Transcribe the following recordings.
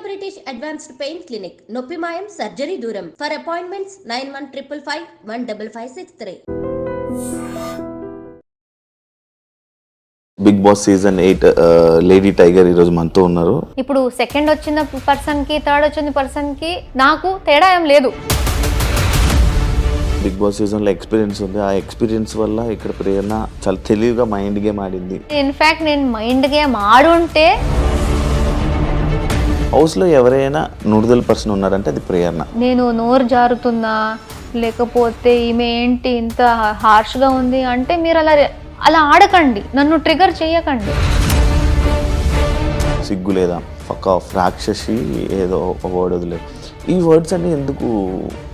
British advanced pain clinic, నొప్పి మాయం, surgery దూరం. For appointments 9155515563. Bigg Boss season 8 lady tiger ఈరోజు మనతో ఉన్నారు. ఇప్పుడు సెకండ్ వచ్చిన పర్సన్కి థర్డ్ వచ్చిన పర్సన్కి నాకు తేడా ఏం లేదు. బిగ్ బాస్ సీజన్లో ఎక్స్పీరియన్స్ ఉంది. ఆ ఎక్స్పీరియన్స్ వల్ల ఇక్కడ ప్రేరణ చాలా తెలివిగా మైండ్ గేమ్ ఆడింది. ఇన్ఫాక్ట్ నేను మైండ్ గేమ్ ఆడుంటే హౌస్లో ఎవరైనా నూడుదల పర్సన్ ఉన్నారంటే అది ప్రేరణ. నేను నోరు జారుతున్నా లేకపోతే ఈమె ఏంటి ఇంత హార్ష్గా ఉంది అంటే మీరు అలా ఆడకండి, నన్ను ట్రిగర్ చేయకండి. సిగ్గు లేదా ఒక రాక్షసి ఏదో ఒక వర్డ్ వదిలేదు. ఈ వర్డ్స్ అన్ని ఎందుకు?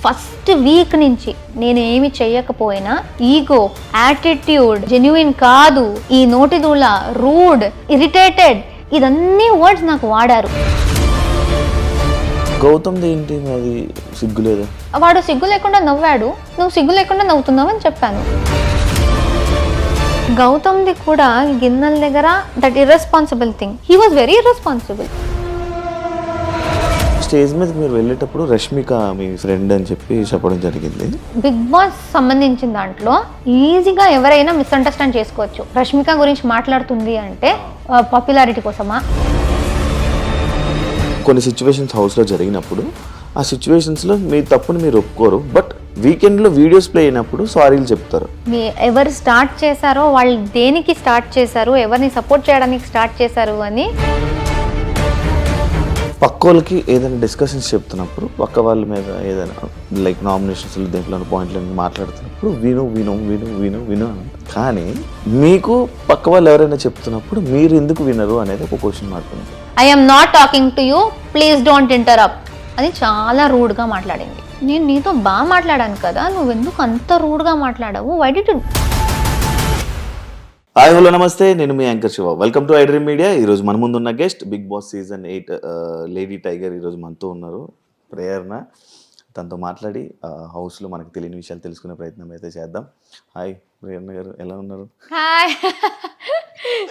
ఫస్ట్ వీక్ నుంచి నేను ఏమి చెయ్యకపోయినా ఈగో, యాటిట్యూడ్, జెన్యున్ కాదు, ఈ నోటిదూల, రూడ్, ఇరిటేటెడ్, ఇదన్నీ వర్డ్స్ నాకు వాడారు. గౌతమ్ ఏంటి అది సిగ్గు లేదా? వాడు సిగ్గు లేకుండా నవ్వాడు, నువ్వు సిగ్గు లేకుండా నవ్వుతున్నావు అని చెప్పాను. గౌతమ్ది కూడా గిన్నెల దగ్గర that irresponsible thing, he was very irresponsible. Stage మీద మీరు వెళ్ళేటప్పుడు రష్మిక మీ ఫ్రెండ్ అని చెప్పి చెప్పడం జరిగింది. బిగ్ బాస్ సంబంధించిన దాంట్లో ఈజీగా ఎవరైనా మిస్అండర్స్టాండ్ చేసుకోవచ్చు. రష్మిక గురించి మాట్లాడుతుంది అంటే పాపులారిటీ కోసమా? కొన్ని సిచ్యువేషన్స్ హౌస్లో జరిగినప్పుడు ఆ సిచ్యువేషన్స్లో మీ తప్పుని మీరు ఒప్పుకోరు, బట్ వీకెండ్లో వీడియోస్ ప్లే అయినప్పుడు సారీలు చెప్తారు. ఎవరు స్టార్ట్ చేశారో, వాళ్ళు దేనికి స్టార్ట్ చేశారు, ఎవరిని సపోర్ట్ చేయడానికి స్టార్ట్ చేశారు అని పక్కోళ్ళకి ఏదైనా డిస్కషన్స్ చెప్తున్నప్పుడు పక్క వాళ్ళ మీద ఏదైనా లైక్ నామినేషన్స్ దేంట్లో పాయింట్లను మాట్లాడుతున్నప్పుడు విను విను విను విను విను అని. కానీ మీకు పక్క వాళ్ళు ఎవరైనా చెప్తున్నప్పుడు మీరు ఎందుకు వినరు అనేది ఒక క్వశ్చన్ మాట్లాడుతుంది. I am not talking to you, please don't interrupt అని చాలా రూడ్గా మాట్లాడింది. నేను నీతో బాగా మాట్లాడాను కదా, నువ్వు ఎందుకు అంత రూడ్గా మాట్లాడావు? Why did you? Hi hello నమస్తే, నేను మీ anchor Shiva. Welcome to iDream media. ఈరోజు మన ముందు ఉన్న guest Bigg Boss season 8 lady tiger ఈరోజు మనతో ఉన్నారు, ప్రేరణ. తనతో మాట్లాడి హౌస్లో మనకు తెలియని విషయాలు తెలుసుకునే ప్రయత్నం అయితే చేద్దాం. హాయ్ ప్రేరణ గారు, ఎలా ఉన్నారు? హాయ్,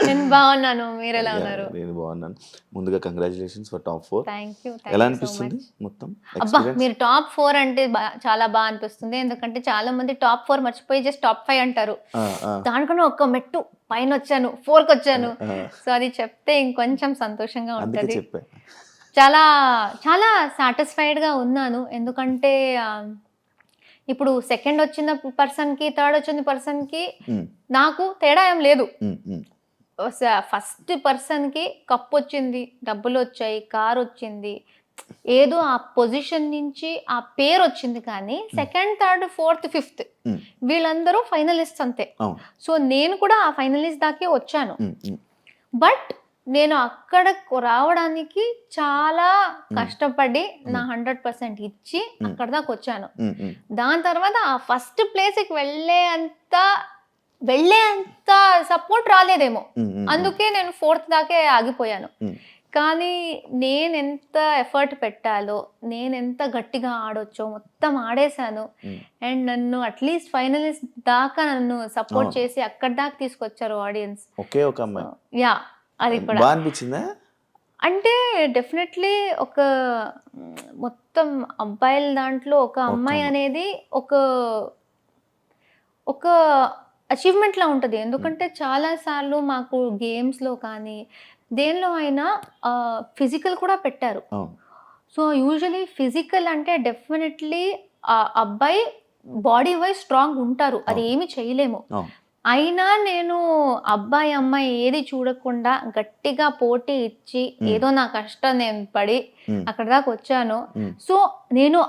నేను బాగున్నాను, మీరు ఎలా ఉన్నారు? నేను బాగున్నాను. ముందుగా congratulations for top 4. Thank you. ఎలా అనిపిస్తుంది మొత్తం? అబ్బా, మీరు టాప్ 4 అంటే చాలా బాగా అనిపిస్తుంది. ఎందుకంటే చాలా మంది టాప్ 4 మర్చిపోయి జస్ట్ టాప్ 5 అంటారు. దానికన్నా ఒక్క మెట్టు పైన వచ్చాను, 4కి వచ్చాను. సో అది చెప్తే ఇంకొంచెం సంతోషంగా ఉంటుంది. చాలా చాలా సాటిస్ఫైడ్గా ఉన్నాను. ఎందుకంటే ఇప్పుడు సెకండ్ వచ్చిన పర్సన్కి థర్డ్ వచ్చిన పర్సన్కి నాకు తేడా ఏం లేదు. ఫస్ట్ పర్సన్కి కప్ వచ్చింది, డబ్బులు వచ్చాయి, కార్ వచ్చింది, ఏదో ఆ పొజిషన్ నుంచి ఆ పేరు వచ్చింది. కానీ సెకండ్, థర్డ్, ఫోర్త్, ఫిఫ్త్ వీళ్ళందరూ ఫైనలిస్ట్ అంతే. సో నేను కూడా ఆ ఫైనలిస్ట్ దాకే వచ్చాను. బట్ నేను అక్కడ రావడానికి చాలా కష్టపడి నా 100% ఇచ్చి అక్కడ దాకా వచ్చాను. దాని తర్వాత ఆ ఫస్ట్ ప్లేస్కి వెళ్ళేంత సపోర్ట్ రాలేదేమో, అందుకే నేను 4th దాకే ఆగిపోయాను. కానీ నేను ఎంత ఎఫర్ట్ పెట్టాలో, నేను ఎంత గట్టిగా ఆడొచ్చో మొత్తం ఆడేశాను. అండ్ నన్ను అట్లీస్ట్ ఫైనలిస్ట్ దాకా నన్ను సపోర్ట్ చేసి అక్కడ దాకా తీసుకొచ్చారు ఆడియన్స్. ఒకే ఒక అమ్మాయి. యా, అది కూడా బాగా అనిపించిందా? అంటే డెఫినెట్లీ ఒక మొత్తం అబ్బాయిల దాంట్లో ఒక అమ్మాయి అనేది ఒక అచీవ్మెంట్ లా ఉంటుంది. ఎందుకంటే చాలాసార్లు మాకు గేమ్స్లో కానీ దేనిలో అయినా ఫిజికల్ కూడా పెట్టారు. సో యూజువలీ ఫిజికల్ అంటే డెఫినెట్లీ ఆ అబ్బాయి బాడీ వైజ్ స్ట్రాంగ్ ఉంటారు, అది ఏమి చేయలేము. అయినా నేను అబ్బాయి అమ్మాయి ఏది చూడకుండా గట్టిగా పోటీ ఇచ్చి ఏదో నా కష్టం నేను పడి అక్కడ దాకా వచ్చాను. సో నేను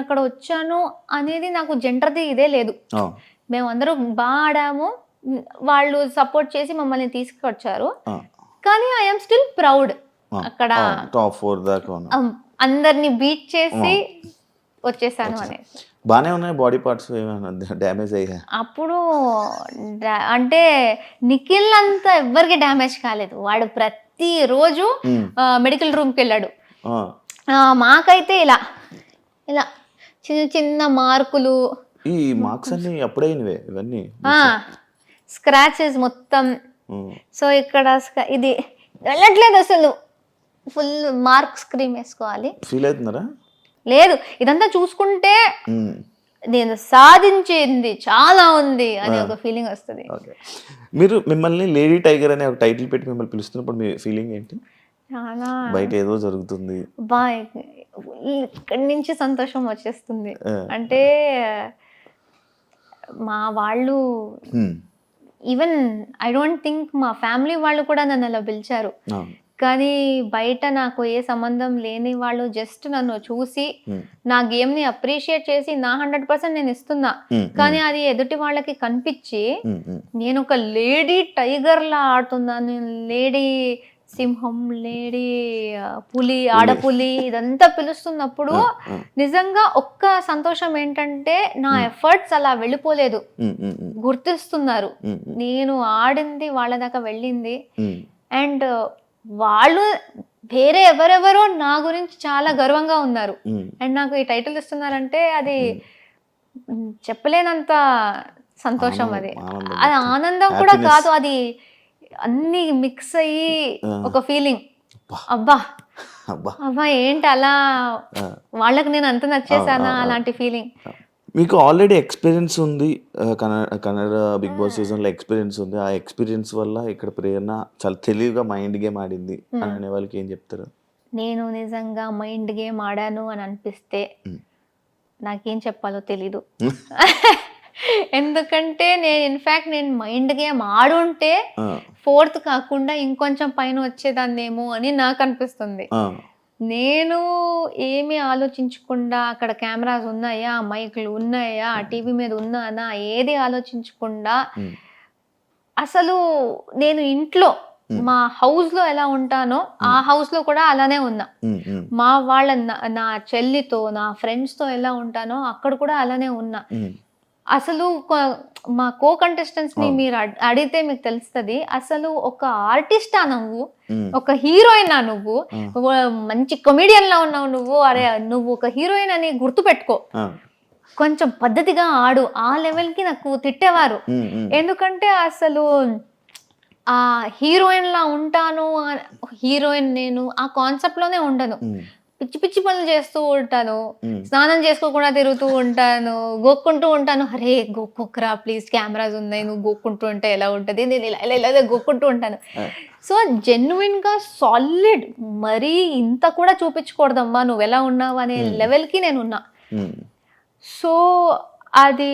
అక్కడ వచ్చాను అనేది నాకు జెండర్ది ఇదే లేదు. మేమందరం బాగా ఆడాము, వాళ్ళు సపోర్ట్ చేసి మమ్మల్ని తీసుకొచ్చారు. కానీ ఐఎమ్ స్టిల్ ప్రౌడ్. అక్కడ టాప్ 4 దాకా అందరిని బీట్ చేసి వచ్చేసాను అనేది. బానే ఉన్నాయి. బాడీ పార్ట్స్ ఏమైనా డ్యామేజ్ అయ్యా? అప్పుడు అంటే నిఖిల్ అంతా ఎవ్వరికి డ్యామేజ్ కాలేదు. వాడు ప్రతిరోజు మెడికల్ రూమ్కి వెళ్ళాడు. మాకైతే ఇలా ఇలా చిన్న చిన్న మార్కులు. ఈ మార్క్స్ అన్ని అప్పుడైనవే ఇవన్నీ, స్క్రాచెస్ మొత్తం. సో ఇక్కడ ఇది వెళ్ళట్లేదు అసలు. ఫుల్ మార్క్స్ క్రీమ్ వేసుకోవాలి. ఫీల్ అవుతున్నారా? లేదు, ఇదంతా చూసుకుంటే నేను సాధించింది చాలా ఉంది అని ఒక ఫీలింగ్ వస్తుంది. మీరు మిమ్మల్ని లేడీ టైగర్ అనే ఒక టైటిల్ పెట్టి మిమ్మల్ని పిలుస్తున్నప్పుడు మీ ఫీలింగ్ ఏంటి? చాలా బయట ఏదో జరుగుతుంది, ఇక్కడి నుంచి సంతోషం వచ్చేస్తుంది. అంటే మా వాళ్ళు ఈవెన్ ఐ డోంట్ థింక్ మా ఫ్యామిలీ వాళ్ళు కూడా నన్ను అలా పిలిచారు. కానీ బయట నాకు ఏ సంబంధం లేని వాళ్ళు జస్ట్ నన్ను చూసి నా గేమ్ని అప్రిషియేట్ చేసి నా 100% నేను ఇస్తున్నా, కానీ అది ఎదుటి వాళ్ళకి కనిపించి నేను ఒక లేడీ టైగర్ లా ఆడుతున్నాను, లేడీ సింహం, లేడీ పులి, ఆడపులి ఇదంతా పిలుస్తున్నప్పుడు నిజంగా ఒక్క సంతోషం ఏంటంటే నా ఎఫర్ట్స్ అలా వెళ్ళిపోలేదు, గుర్తిస్తున్నారు. నేను ఆడింది వాళ్ళ దాకా వెళ్ళింది. అండ్ వాళ్ళు వేరే ఎవరెవరో నా గురించి చాలా గర్వంగా ఉన్నారు. అండ్ నాకు ఈ టైటిల్ ఇస్తున్నారంటే అది చెప్పలేనంత సంతోషం. అది ఆనందం కూడా కాదు, అది అన్ని మిక్స్ అయ్యి ఒక ఫీలింగ్. అబ్బా అబ్బా ఏంటి అలా వాళ్ళకి నేను అంత నచ్చేసానా అలాంటి ఫీలింగ్. మీకు ఆల్రెడీ ఎక్స్పీరియన్స్ ఉంది, కన్నడ బిగ్ బాస్ సీజన్లో ఎక్స్పీరియన్స్ ఉంది. ఆ ఎక్స్పీరియన్స్ వల్ల ఇక్కడ ప్రేరణ చాలా తెలివిగా మైండ్ గేమ్ ఆడింది అని అనే వాళ్ళకి ఏం చెప్తారు? నేను నిజంగా మైండ్ గేమ్ ఆడాను అని అనిపిస్తే నాకేం చెప్పాలో తెలీదు. ఎందుకంటే నేను మైండ్ గేమ్ ఆడుంటే 4th కాకుండా ఇంకొంచెం పైన వచ్చేదాన్నేమో అని నాకు అనిపిస్తుంది. నేను ఏమీ ఆలోచించకుండా అక్కడ కెమెరాస్ ఉన్నాయా, మైక్లు ఉన్నాయా, టీవీ మీద ఉన్నానా, ఏది ఆలోచించకుండా అసలు నేను ఇంట్లో మా హౌస్ లో ఎలా ఉంటానో ఆ హౌస్ లో కూడా అలానే ఉన్నా. మా వాళ్ళ నా చెల్లితో నా ఫ్రెండ్స్ తో ఎలా ఉంటానో అక్కడ కూడా అలానే ఉన్నా. అసలు మా కో కంటెస్టెంట్స్ ని మీరు అడిగితే మీకు తెలుస్తుంది, అసలు ఒక ఆర్టిస్టా నువ్వు, ఒక హీరోయినా నువ్వు, మంచి కమెడియన్ లా ఉన్నావు నువ్వు, అరే నువ్వు ఒక హీరోయిన్ అని గుర్తు పెట్టుకో, కొంచెం పద్ధతిగా ఆడు, ఆ లెవెల్ కి నాకు తిట్టేవారు. ఎందుకంటే అసలు ఆ హీరోయిన్ లా ఉంటాను, హీరోయిన్ నేను ఆ కాన్సెప్ట్ లోనే ఉండను. పిచ్చి పిచ్చి పనులు చేస్తూ ఉంటాను, స్నానం చేసుకోకుండా తిరుగుతూ ఉంటాను, గోక్కుంటూ ఉంటాను. అరే గోక్కురా ప్లీజ్, కెమెరాస్ ఉన్నాయి, నువ్వు గోక్కుంటూ ఉంటే ఎలా ఉంటుంది, నేను ఇలా గోక్కుంటూ ఉంటాను. సో జెన్యున్ గా సాలిడ్, మరీ ఇంత కూడా చూపించకూడదమ్మా నువ్వు ఎలా ఉన్నావు అనే లెవెల్కి నేను ఉన్నా. సో అది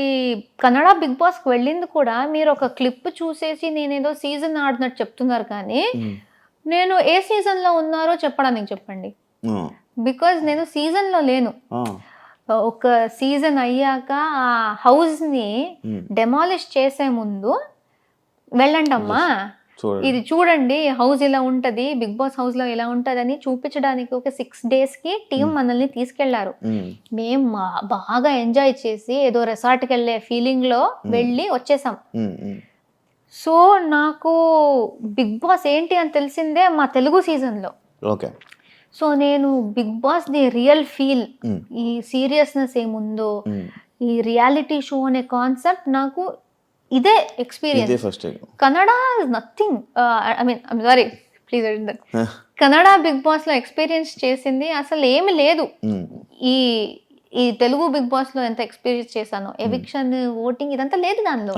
కన్నడ బిగ్ బాస్కి వెళ్ళింది కూడా మీరు ఒక క్లిప్ చూసేసి నేనేదో సీజన్ ఆడినట్టు చెప్తున్నారు, కానీ నేను ఏ సీజన్లో ఉన్నారో చెప్పడానికి చెప్పండి. బికాజ్ నేను సీజన్లో లేను. ఒక సీజన్ అయ్యాక ఆ హౌస్ని డెమాలిష్ చేసే ముందు వెళ్ళండి అమ్మా, ఇది చూడండి హౌస్ ఇలా ఉంటుంది, బిగ్ బాస్ హౌస్ లో ఇలా ఉంటుంది అని చూపించడానికి ఒక 6 days కి టీం మనల్ని తీసుకెళ్లారు. మేము బాగా ఎంజాయ్ చేసి ఏదో రిసార్ట్కి వెళ్ళే ఫీలింగ్ లో వెళ్ళి వచ్చేసాం. సో నాకు బిగ్ బాస్ ఏంటి అని తెలిసిందే మా తెలుగు సీజన్ లో. సో నేను Bigg Boss the real feel, ఈ సీరియస్నెస్ ఏముందో, ఈ రియాలిటీ షో అనే కాన్సెప్ట్ నాకు ఇదే experience. Kannada nothing, I mean I'm sorry please, Kannada Bigg Boss లో ఎక్స్పీరియన్స్ చేసింది అసలు ఏమి లేదు. ఈ తెలుగు బిగ్ బాస్ లో ఎంత ఎక్స్పీరియన్స్ చేశాను, ఎవిక్షన్, ఓటింగ్ ఇదంతా లేదు దానిలో.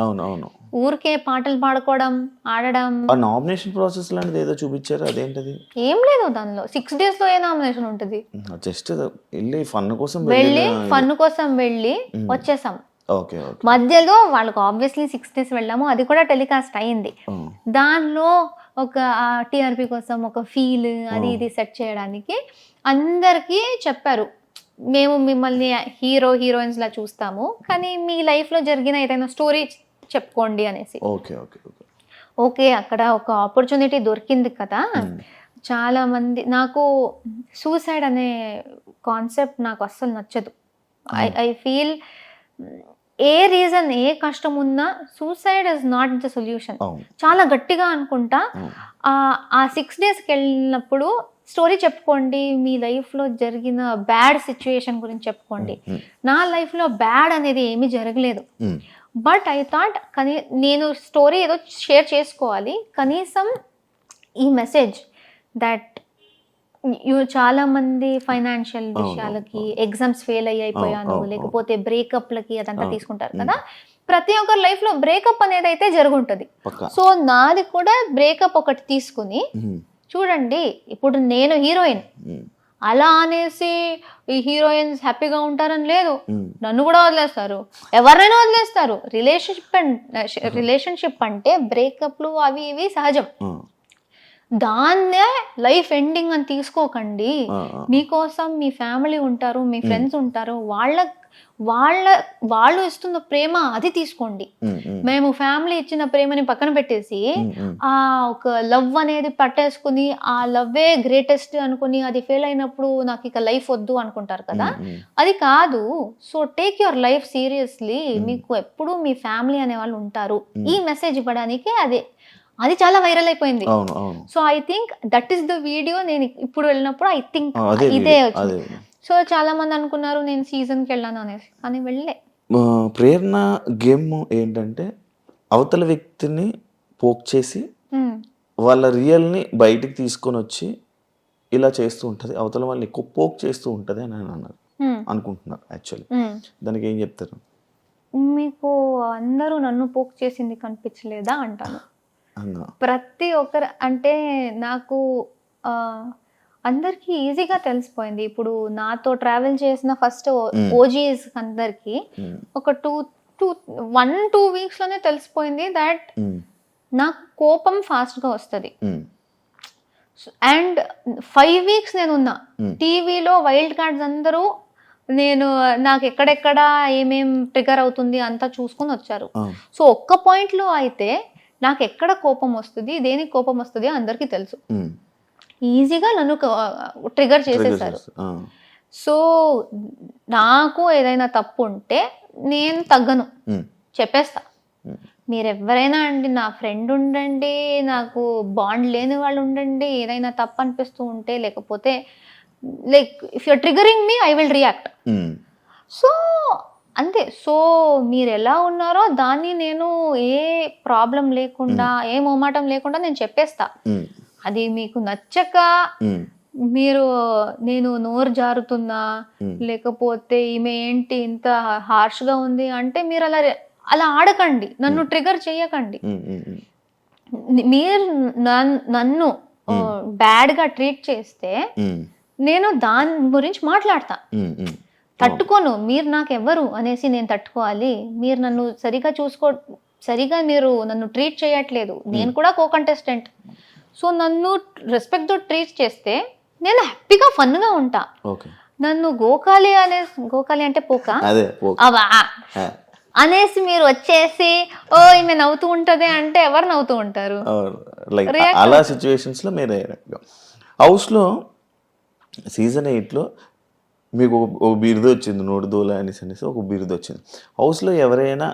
ఊరికే పాటలు పాడుకోవడం, ఆడడం. నామినేషన్ ప్రాసెస్ లాంటిది ఏదో చూపించారు, అదేంటది? ఏం లేదు దానిలో. 6 days లో ఏ నామినేషన్ ఉంటుంది? జస్ట్ ఫన్ కోసం వెళ్ళి వచ్చేసాం. మధ్యలో వాళ్ళకు ఆబ్వియస్లీ 6 days వెళ్ళాము, అది కూడా టెలికాస్ట్ అయింది. దానిలో ఒక టీఆర్పీ కోసం ఒక ఫీల్ అది ఇది సెట్ చేయడానికి అందరికీ చెప్పారు, మేము మిమ్మల్ని హీరోయిన్స్ లా చూస్తాము, కానీ మీ లైఫ్ లో జరిగిన ఏదైనా స్టోరీ చెప్పుకోండి అనేసి. ఓకే అక్కడ ఒక ఆపర్చునిటీ దొరికింది కదా. చాలా మంది, నాకు సూసైడ్ అనే కాన్సెప్ట్ నాకు అస్సలు నచ్చదు. ఐ ఫీల్ ఏ రీజన్, ఏ కష్టం ఉన్నా suicide is not the solution. చాలా గట్టిగా అనుకుంటా. ఆ 6 daysకి వెళ్ళినప్పుడు స్టోరీ చెప్పుకోండి, మీ లైఫ్లో జరిగిన బ్యాడ్ సిచ్యుయేషన్ గురించి చెప్పుకోండి. నా లైఫ్లో బ్యాడ్ అనేది ఏమీ జరగలేదు, బట్ ఐ థాట్ కానీ నేను స్టోరీ ఏదో షేర్ చేసుకోవాలి, కనీసం ఈ మెసేజ్ దట్ చాలా మంది ఫైనాన్షియల్ విషయాలకి ఎగ్జామ్స్ ఫెయిల్ అయిపోయాను లేకపోతే బ్రేకప్లకి అదంతా తీసుకుంటారు కదా. ప్రతి ఒక్కరి లైఫ్ లో బ్రేకప్ అనేది అయితే జరుగుంటది. సో నాది కూడా బ్రేకప్ ఒకటి తీసుకుని చూడండి, ఇప్పుడు నేను హీరోయిన్ అలా అనేసి ఈ హీరోయిన్స్ హ్యాపీగా ఉంటారని లేదు, నన్ను కూడా వదిలేస్తారు, ఎవరినైనా వదిలేస్తారు. రిలేషన్షిప్ అంటే బ్రేకప్లు అవి ఇవి సహజం. దాన్నే లైఫ్ ఎండింగ్ అని తీసుకోకండి. మీకోసం మీ ఫ్యామిలీ ఉంటారు, మీ ఫ్రెండ్స్ ఉంటారు, వాళ్ళు ఇస్తున్న ప్రేమ అది తీసుకోండి. మేము ఫ్యామిలీ ఇచ్చిన ప్రేమని పక్కన పెట్టేసి ఆ ఒక లవ్ అనేది పట్టేసుకుని ఆ లవ్వే గ్రేటెస్ట్ అనుకుని అది ఫెయిల్ అయినప్పుడు నాకు ఇక లైఫ్ వద్దు అనుకుంటారు కదా, అది కాదు. So take your life seriously. మీకు ఎప్పుడు మీ ఫ్యామిలీ అనే వాళ్ళు ఉంటారు. ఈ మెసేజ్ ఇవ్వడానికి అది చాలా వైరల్ అయిపోయింది. So I think that is the video. నేను ఇప్పుడు వెళ్ళినప్పుడు ఐ థింక్ ఇదే వచ్చింది. సో చాలా మంది అనుకున్నారు నేను సీజన్కి వెళ్ళాను అనేసి, కానీ వెళ్ళే. ప్రేరణ గేమ్ ఏంటంటే అవతల వ్యక్తిని పోక్ చేసి వాళ్ళ రియల్ని బయటికి తీసుకొని వచ్చి ఇలా చేస్తూ ఉంటుంది, అవతల వాళ్ళని ఎక్కువ పోక్ చేస్తూ ఉంటుంది అని అన్నారు అనుకుంటున్నారు. యాక్చువల్లీ దానికి ఏం చెప్తారు? మీకు అందరూ నన్ను పోక్ చేసింది కనిపించలేదా అంటాను. ప్రతి ఒక్కరు అంటే నాకు అందరికి ఈజీగా తెలిసిపోయింది. ఇప్పుడు నాతో ట్రావెల్ చేసిన ఫస్ట్ ఓజీస్ అందరికి ఒక 1-2 వీక్స్ లోనే తెలిసిపోయింది దట్ నాకు కోపం ఫాస్ట్ గా వస్తుంది. అండ్ 5 వీక్స్ నేను ఉన్నా టీవీలో వైల్డ్ కార్డ్స్ అందరూ నాకు ఎక్కడెక్కడ ఏమేం ట్రిగర్ అవుతుంది అంతా చూసుకుని వచ్చారు. సో ఒక్క పాయింట్ లో అయితే నాకు ఎక్కడ కోపం వస్తుంది, దేనికి కోపం వస్తుంది అందరికీ తెలుసు. ఈజీగా నన్ను ట్రిగర్ చేసేసారు. సో నాకు ఏదైనా తప్పు ఉంటే నేను తగ్గను, చెప్పేస్తా. మీరెవరైనా అండి, నా ఫ్రెండ్ ఉండండి, నాకు బాండ్ లేని వాళ్ళు ఉండండి, ఏదైనా తప్పు అనిపిస్తూ ఉంటే లేకపోతే like if you're triggering me I will react. So అంతే. సో మీరు ఎలా ఉన్నారో దాన్ని నేను ఏ ప్రాబ్లం లేకుండా ఏ మొహమాటం లేకుండా నేను చెప్పేస్తా. అది మీకు నచ్చక మీరు నేను నోరు జారుతున్నా లేకపోతే ఈమె ఏంటి ఇంత హార్ష్గా ఉంది అంటే మీరు అలా ఆడకండి, నన్ను ట్రిగర్ చేయకండి. మీరు నన్ను బ్యాడ్గా ట్రీట్ చేస్తే నేను దాని గురించి మాట్లాడతా. తట్టుకోను. మీరు నాకు ఎవరు అనేసి నేను తట్టుకోవాలి. మీరు నన్ను సరిగా మీరు నన్ను ట్రీట్ చేయట్లేదు, నేను కూడా కో-కంటెస్టెంట్. సో నన్ను రెస్పెక్ట్తో ట్రీట్ చేస్తే నేను హ్యాపీగా ఫన్గా ఉంటా. నన్ను గోకాలి అంటే పోక అనేసి మీరు వచ్చేసి ఓ ఈమె నవ్వుతూ ఉంటది అంటే ఎవరు నవ్వుతూ ఉంటారు? అలా సిచ్యువేషన్స్ లో మీరు హౌస్లో సీజన్ 8లో మీకు ఒక బిరుదు వచ్చింది, నోడుదోల అనేసి ఒక బిరుదు వచ్చింది. హౌస్లో ఎవరైనా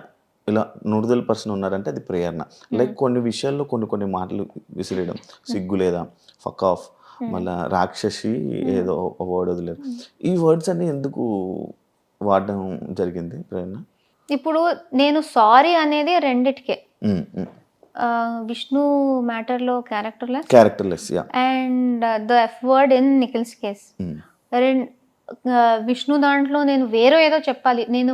ఇలా నోడుదోల పర్సన్ ఉన్నారంటే అది ప్రేరణ. లైక్ కొన్ని విషయాల్లో కొన్ని మాటలు విసిరేయడం, సిగ్గు లేదా, ఫక్ ఆఫ్, మళ్ళీ రాక్షసి ఏదో వర్డ్ వదిలేరు. ఈ వర్డ్స్ అన్ని ఎందుకు వాడడం జరిగింది ప్రేరణ? ఇప్పుడు నేను సారీ అనేది రెండిటికే. విష్ణు మ్యాటర్లో characterless and the F word in Nikhil's case. Vishnu దాంట్లో నేను వేరే ఏదో చెప్పాలి, నేను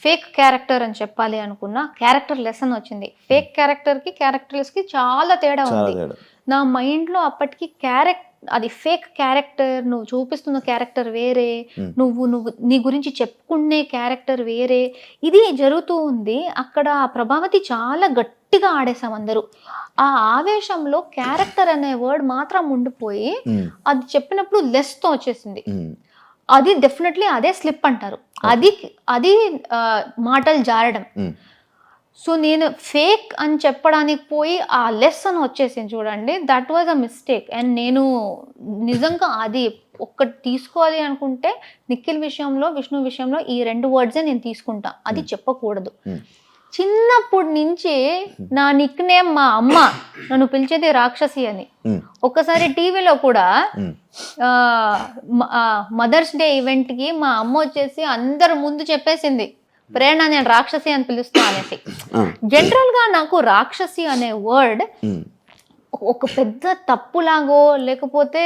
ఫేక్ క్యారెక్టర్ అని చెప్పాలి అనుకున్నా, క్యారెక్టర్ లెస్ అని వచ్చింది. ఫేక్ క్యారెక్టర్కి క్యారెక్టర్లెస్కి చాలా తేడా ఉంది. నా మైండ్లో అప్పటికి అది ఫేక్ క్యారెక్టర్, నువ్వు చూపిస్తున్న క్యారెక్టర్ వేరే, నువ్వు నీ గురించి చెప్పుకునే క్యారెక్టర్ వేరే, ఇది జరుగుతూ ఉంది. అక్కడ ప్రభావతి చాలా గట్టిగా ఆడేసాం అందరూ. ఆ ఆవేశంలో క్యారెక్టర్ అనే వర్డ్ మాత్రం ఉండిపోయి అది చెప్పినప్పుడు లెస్తో వచ్చేసింది. అది డెఫినెట్లీ అదే స్లిప్ అంటారు, అది మాటలు జారడం. సో నేను ఫేక్ అని చెప్పడానికి పోయి ఆ లెస్ అని వచ్చేసింది చూడండి, that was a mistake. And నేను నిజంగా అది ఒక్కటి తీసుకోవాలి అనుకుంటే నిఖిల్ విషయంలో, విష్ణు విషయంలో ఈ 2 వర్డ్సే నేను తీసుకుంటా, అది చెప్పకూడదు. చిన్నప్పటి నుంచి నా నిక్ నేమ్ మా అమ్మ నన్ను పిలిచేది రాక్షసి అని. ఒక్కసారి టీవీలో కూడా మదర్స్ డే ఈవెంట్కి మా అమ్మ వచ్చేసి అందరు ముందు చెప్పేసింది, ప్రేరణ నేను రాక్షసి అని పిలుస్తా అనేసి. జనరల్ గా నాకు రాక్షసి అనే వర్డ్ ఒక పెద్ద తప్పులాగో లేకపోతే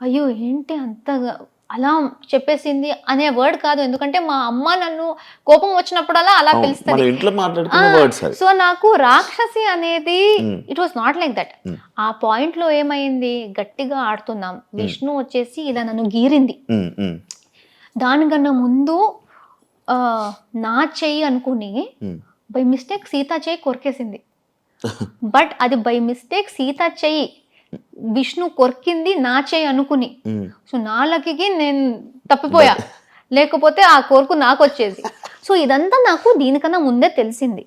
అయ్యో ఏంటి అంతగా అలా చెప్పేసింది అనే వర్డ్ కాదు. ఎందుకంటే మా అమ్మ నన్ను కోపం వచ్చినప్పుడల్లా అలా పిలుస్తుంది. సో నాకు రాక్షసి అనేది it was not like that. ఆ పాయింట్ లో ఏమైంది, గట్టిగా ఆడుతున్నాం, విష్ణు వచ్చేసి ఇలా నన్ను గీరింది. దానికన్నా ముందు నా చెయ్యి అనుకుని బై మిస్టేక్ సీత చెయ్యి కొరికేసింది. బట్ అది బై మిస్టేక్ సీత చెయ్యి, విష్ణు కొరికింది నా చెయ్యి అనుకుని. సో నా లక్కీకి నేను తప్పిపోయా, లేకపోతే ఆ కొరకు నాకు వచ్చేది. సో ఇదంతా నాకు దీనికన్నా ముందే తెలిసింది.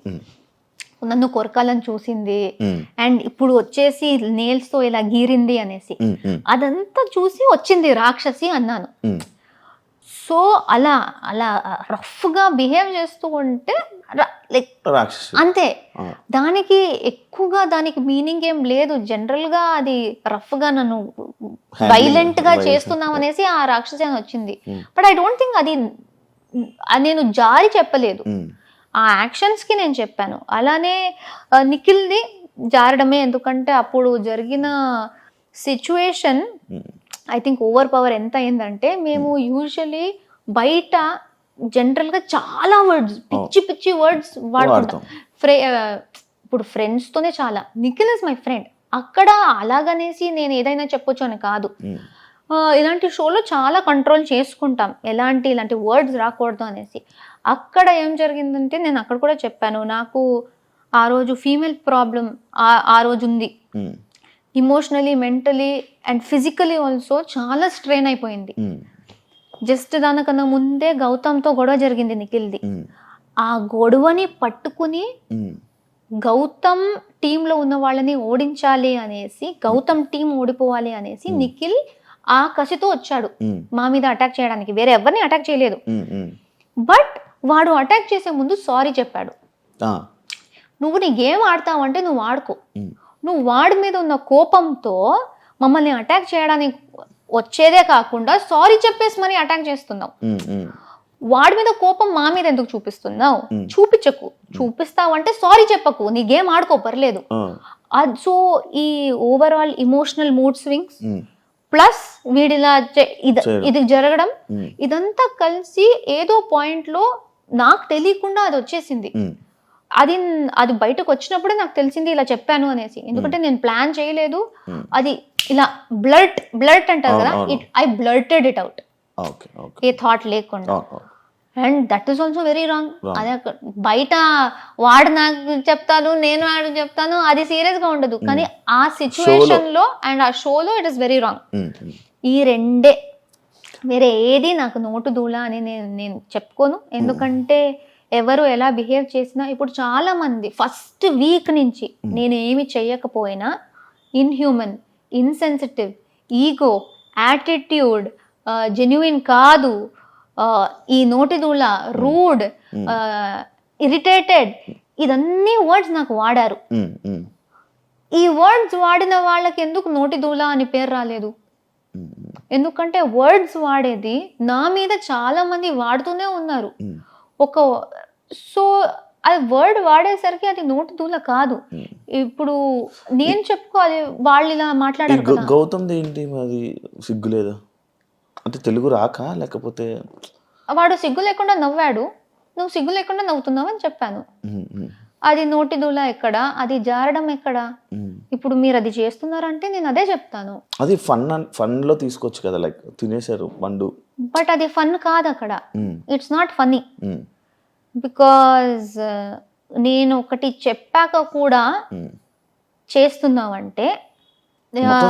నన్ను కొరకాలని చూసింది అండ్ ఇప్పుడు వచ్చేసి నేల్స్ తో ఇలా గీరింది అనేసి, అదంతా చూసి వచ్చింది రాక్షసి అన్నాను. సో అలా అలా రఫ్ గా బిహేవ్ చేస్తూ ఉంటే లైక్ అంతే, దానికి ఎక్కువగా దానికి మీనింగ్ ఏం లేదు. జనరల్ గా అది రఫ్ గా నన్ను వైలెంట్ గా చేస్తున్నాం అనేసి ఆ రాక్షసి అని వచ్చింది. బట్ ఐ డోంట్ థింక్ అది నేను జారి చెప్పలేదు, ఆ యాక్షన్స్ కి నేను చెప్పాను. అలానే నిఖిల్ది జారడమే, ఎందుకంటే అప్పుడు జరిగిన situation I think over power ఎంత అయిందంటే, మేము యూజువలీ బయట జనరల్ గా చాలా వర్డ్స్, పిచ్చి పిచ్చి వర్డ్స్ వాడుకుంటాం. ఇప్పుడు ఫ్రెండ్స్ తోనే చాలా, నిఖిల్ ఇస్ మై ఫ్రెండ్, అక్కడ అలాగనేసి నేను ఏదైనా చెప్పొచ్చు అని కాదు. ఇలాంటి షోలో చాలా కంట్రోల్ చేసుకుంటాం, ఇలాంటి వర్డ్స్ రాకూడదు అనేసి. అక్కడ ఏం జరిగిందంటే, నేను అక్కడ కూడా చెప్పాను, నాకు ఆ రోజు ఫీమేల్ ప్రాబ్లం ఆ రోజు ఉంది. Emotionally, mentally and physically also చాలా స్ట్రెయిన్ అయిపోయింది. జస్ట్ దానికన్నా ముందే గౌతమ్తో గొడవ జరిగింది నిఖిల్ది. ఆ గొడవని పట్టుకుని గౌతమ్ టీంలో ఉన్న వాళ్ళని ఓడించాలి అనేసి, గౌతమ్ టీం ఓడిపోవాలి అనేసి నిఖిల్ ఆ కసితో వచ్చాడు మా మీద అటాక్ చేయడానికి. వేరే ఎవరిని అటాక్ చేయలేదు. బట్ వాడు అటాక్ చేసే ముందు సారీ చెప్పాడు. నువ్వు నీ గేమ్ ఆడతావంటే నువ్వు ఆడుకో, నువ్వు వాడి మీద ఉన్న కోపంతో మమ్మల్ని అటాక్ చేయడానికి వచ్చేదే కాకుండా సారీ చెప్పేసి మరి అటాక్ చేస్తున్నావు. వాడి మీద కోపం మా మీద ఎందుకు చూపిస్తున్నావు? చూపించకు, చూపిస్తావంటే సారీ చెప్పకు, నీ గేమ్ ఆడుకో, పర్లేదు. సో ఈ overall emotional mood swings plus వీడిలా ఇది జరగడం, ఇదంతా కలిసి ఏదో పాయింట్ లో నాకు తెలియకుండా అది వచ్చేసింది. అది బయటకు వచ్చినప్పుడే నాకు తెలిసింది ఇలా చెప్పాను అనేసి. ఎందుకంటే నేను ప్లాన్ చేయలేదు, అది ఇలా బ్లర్ట్ అంటారు కదా, ఐ బ్లర్టెడ్ ఇట్ అవుట్, ఏ థాట్ లేకుండా. And that is also very wrong. అదే బయట వాడు నాకు చెప్తాను, నేను వాడు చెప్తాను, అది సీరియస్ గా ఉండదు. కానీ ఆ సిచ్యువేషన్ లో అండ్ ఆ షోలో ఇట్ ఇస్ వెరీ రాంగ్. ఈ రెండే, వేరే ఏది నాకు నోటు దూల అని నేను చెప్పుకోను. ఎందుకంటే ఎవరు ఎలా బిహేవ్ చేసినా, ఇప్పుడు చాలా మంది ఫస్ట్ వీక్ నుంచి నేను ఏమి చెయ్యకపోయినా ఇన్హ్యూమన్, ఇన్సెన్సిటివ్, ఈగో, యాటిట్యూడ్, జెన్యుయిన్ కాదు, ఈ నోటి దూల, రూడ్, ఇరిటేటెడ్, ఇదన్నీ వర్డ్స్ నాకు వాడారు. ఈ వర్డ్స్ వాడిన వాళ్ళకి ఎందుకు నోటి దూల అని పేరు రాలేదు? ఎందుకంటే వర్డ్స్ వాడేది నా మీద చాలా మంది వాడుతూనే ఉన్నారు. సో అది వర్డ్ వాడేసరికి అది నోటి దూల కాదు. ఇప్పుడు నేను చెప్పుకోవాలి, వాళ్ళు ఇలా మాట్లాడారు. గౌతమ్ ఏంటి అది సిగ్గు లేదా అంటే, తెలుగు రాక లేకపోతే? వాడు సిగ్గు లేకుండా నవ్వాడు, నువ్వు సిగ్గు లేకుండా నవ్వుతున్నావు అని చెప్పాను. అది నోటి దూల ఎక్కడ, అది జారడం ఎక్కడ? ఇప్పుడు మీరు అది చేస్తున్నారంటే నేను అదే చెప్తాను. అది ఫన్ లో తీసుకోవచ్చు కదా, లైక్ తినేశారు పండు. బట్ అది ఫన్ కాదు అక్కడ, ఇట్స్ నాట్ ఫన్నీ. బికాజ్ నేను ఒకటి చెప్పాక కూడా చేస్తున్నావంటే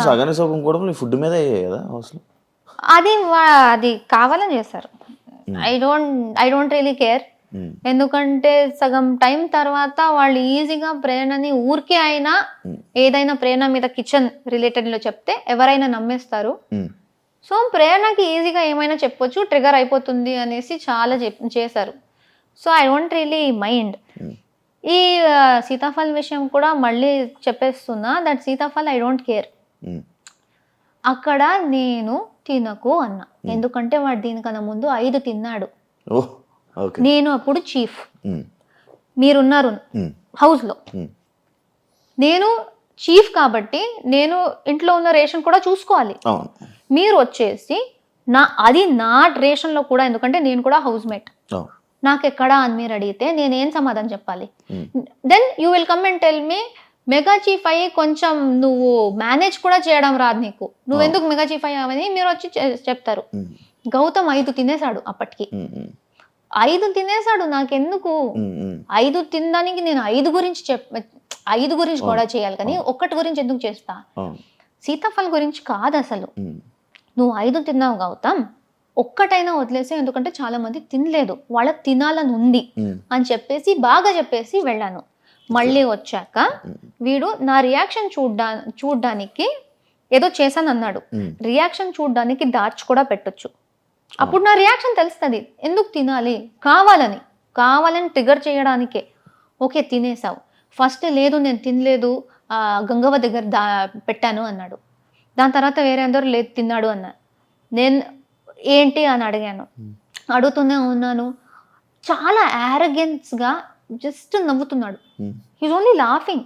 సగానే సగం కూడా ఫుడ్ మీద కదా అసలు. అది కావాలని చేస్తారు. I don't really care. ఎందుకంటే సగం టైం తర్వాత వాళ్ళు ఈజీగా ప్రేరణని ఊరికే అయినా ఏదైనా ప్రేరణ మీద కిచెన్ రిలేటెడ్ లో చెప్తే ఎవరైనా నమ్మేస్తారు. సో ప్రేరణకి ఈజీగా ఏమైనా చెప్పొచ్చు, ట్రిగర్ అయిపోతుంది అనేసి చాలా చేశారు. So I don't really mind. ఈ సీతాఫల్ విషయం కూడా మళ్ళీ చెప్పేస్తున్నా, that sitaphal I don't care. అక్కడ నేను తినకు అన్నా, ఎందుకంటే వాడు దీనికన్నా ముందు 5 తిన్నాడు. నేను అప్పుడు చీఫ్, మీరున్నారు హౌస్ లో, నేను చీఫ్ కాబట్టి నేను ఇంట్లో ఉన్న రేషన్ కూడా చూసుకోవాలి. అవును. మీరు వచ్చేసి నా రేషన్లో కూడా, ఎందుకంటే నేను కూడా హౌస్ మేట్, అవును. నాకు ఎక్కడా అని మీరు అడిగితే నేనేం సమాధానం చెప్పాలి? Then you will come and tell me mega chief అయ్యి కొంచెం నువ్వు మేనేజ్ కూడా చేయడం రాదు నీకు, నువ్వెందుకు మెగా చీఫ్ అయ్యావని మీరు వచ్చి చెప్తారు. గౌతమ్ 5 తినేశాడు అప్పటికి, 5 తినేశాడు. నాకెందుకు 5 తినడానికి నేను 5 గురించి కూడా చేయాలి, కానీ ఒక్కటి గురించి ఎందుకు చేస్తా? సీతాఫల్ గురించి కాదు అసలు. నువ్వు 5 తిన్నావు గౌతమ్, ఒక్కటైనా వదిలేసి, ఎందుకంటే చాలా మంది తినలేదు, వాళ్ళకి తినాలని ఉంది అని బాగా చెప్పేసి వెళ్ళాను. మళ్ళీ వచ్చాక వీడు నా రియాక్షన్ చూడ్డానికి ఏదో చేశాను అన్నాడు. రియాక్షన్ చూడ్డానికి డార్చ్ కూడా పెట్టొచ్చు, అప్పుడు నా రియాక్షన్ తెలుస్తుంది ఎందుకు తినాలి, కావాలని ట్రిగర్ చేయడానికే. ఓకే తినేసావు, ఫస్ట్ లేదు నేను తినలేదు గంగవ్వ దగ్గర పెట్టాను అన్నాడు. దాని తర్వాత వేరే అందరూ లేదు తిన్నాడు అన్నారు. నేను ఏంటి అని అడిగాను, అడుగుతూనే ఉన్నాను. చాలా యారగెన్స్గా జస్ట్ నవ్వుతున్నాడు. He's only laughing.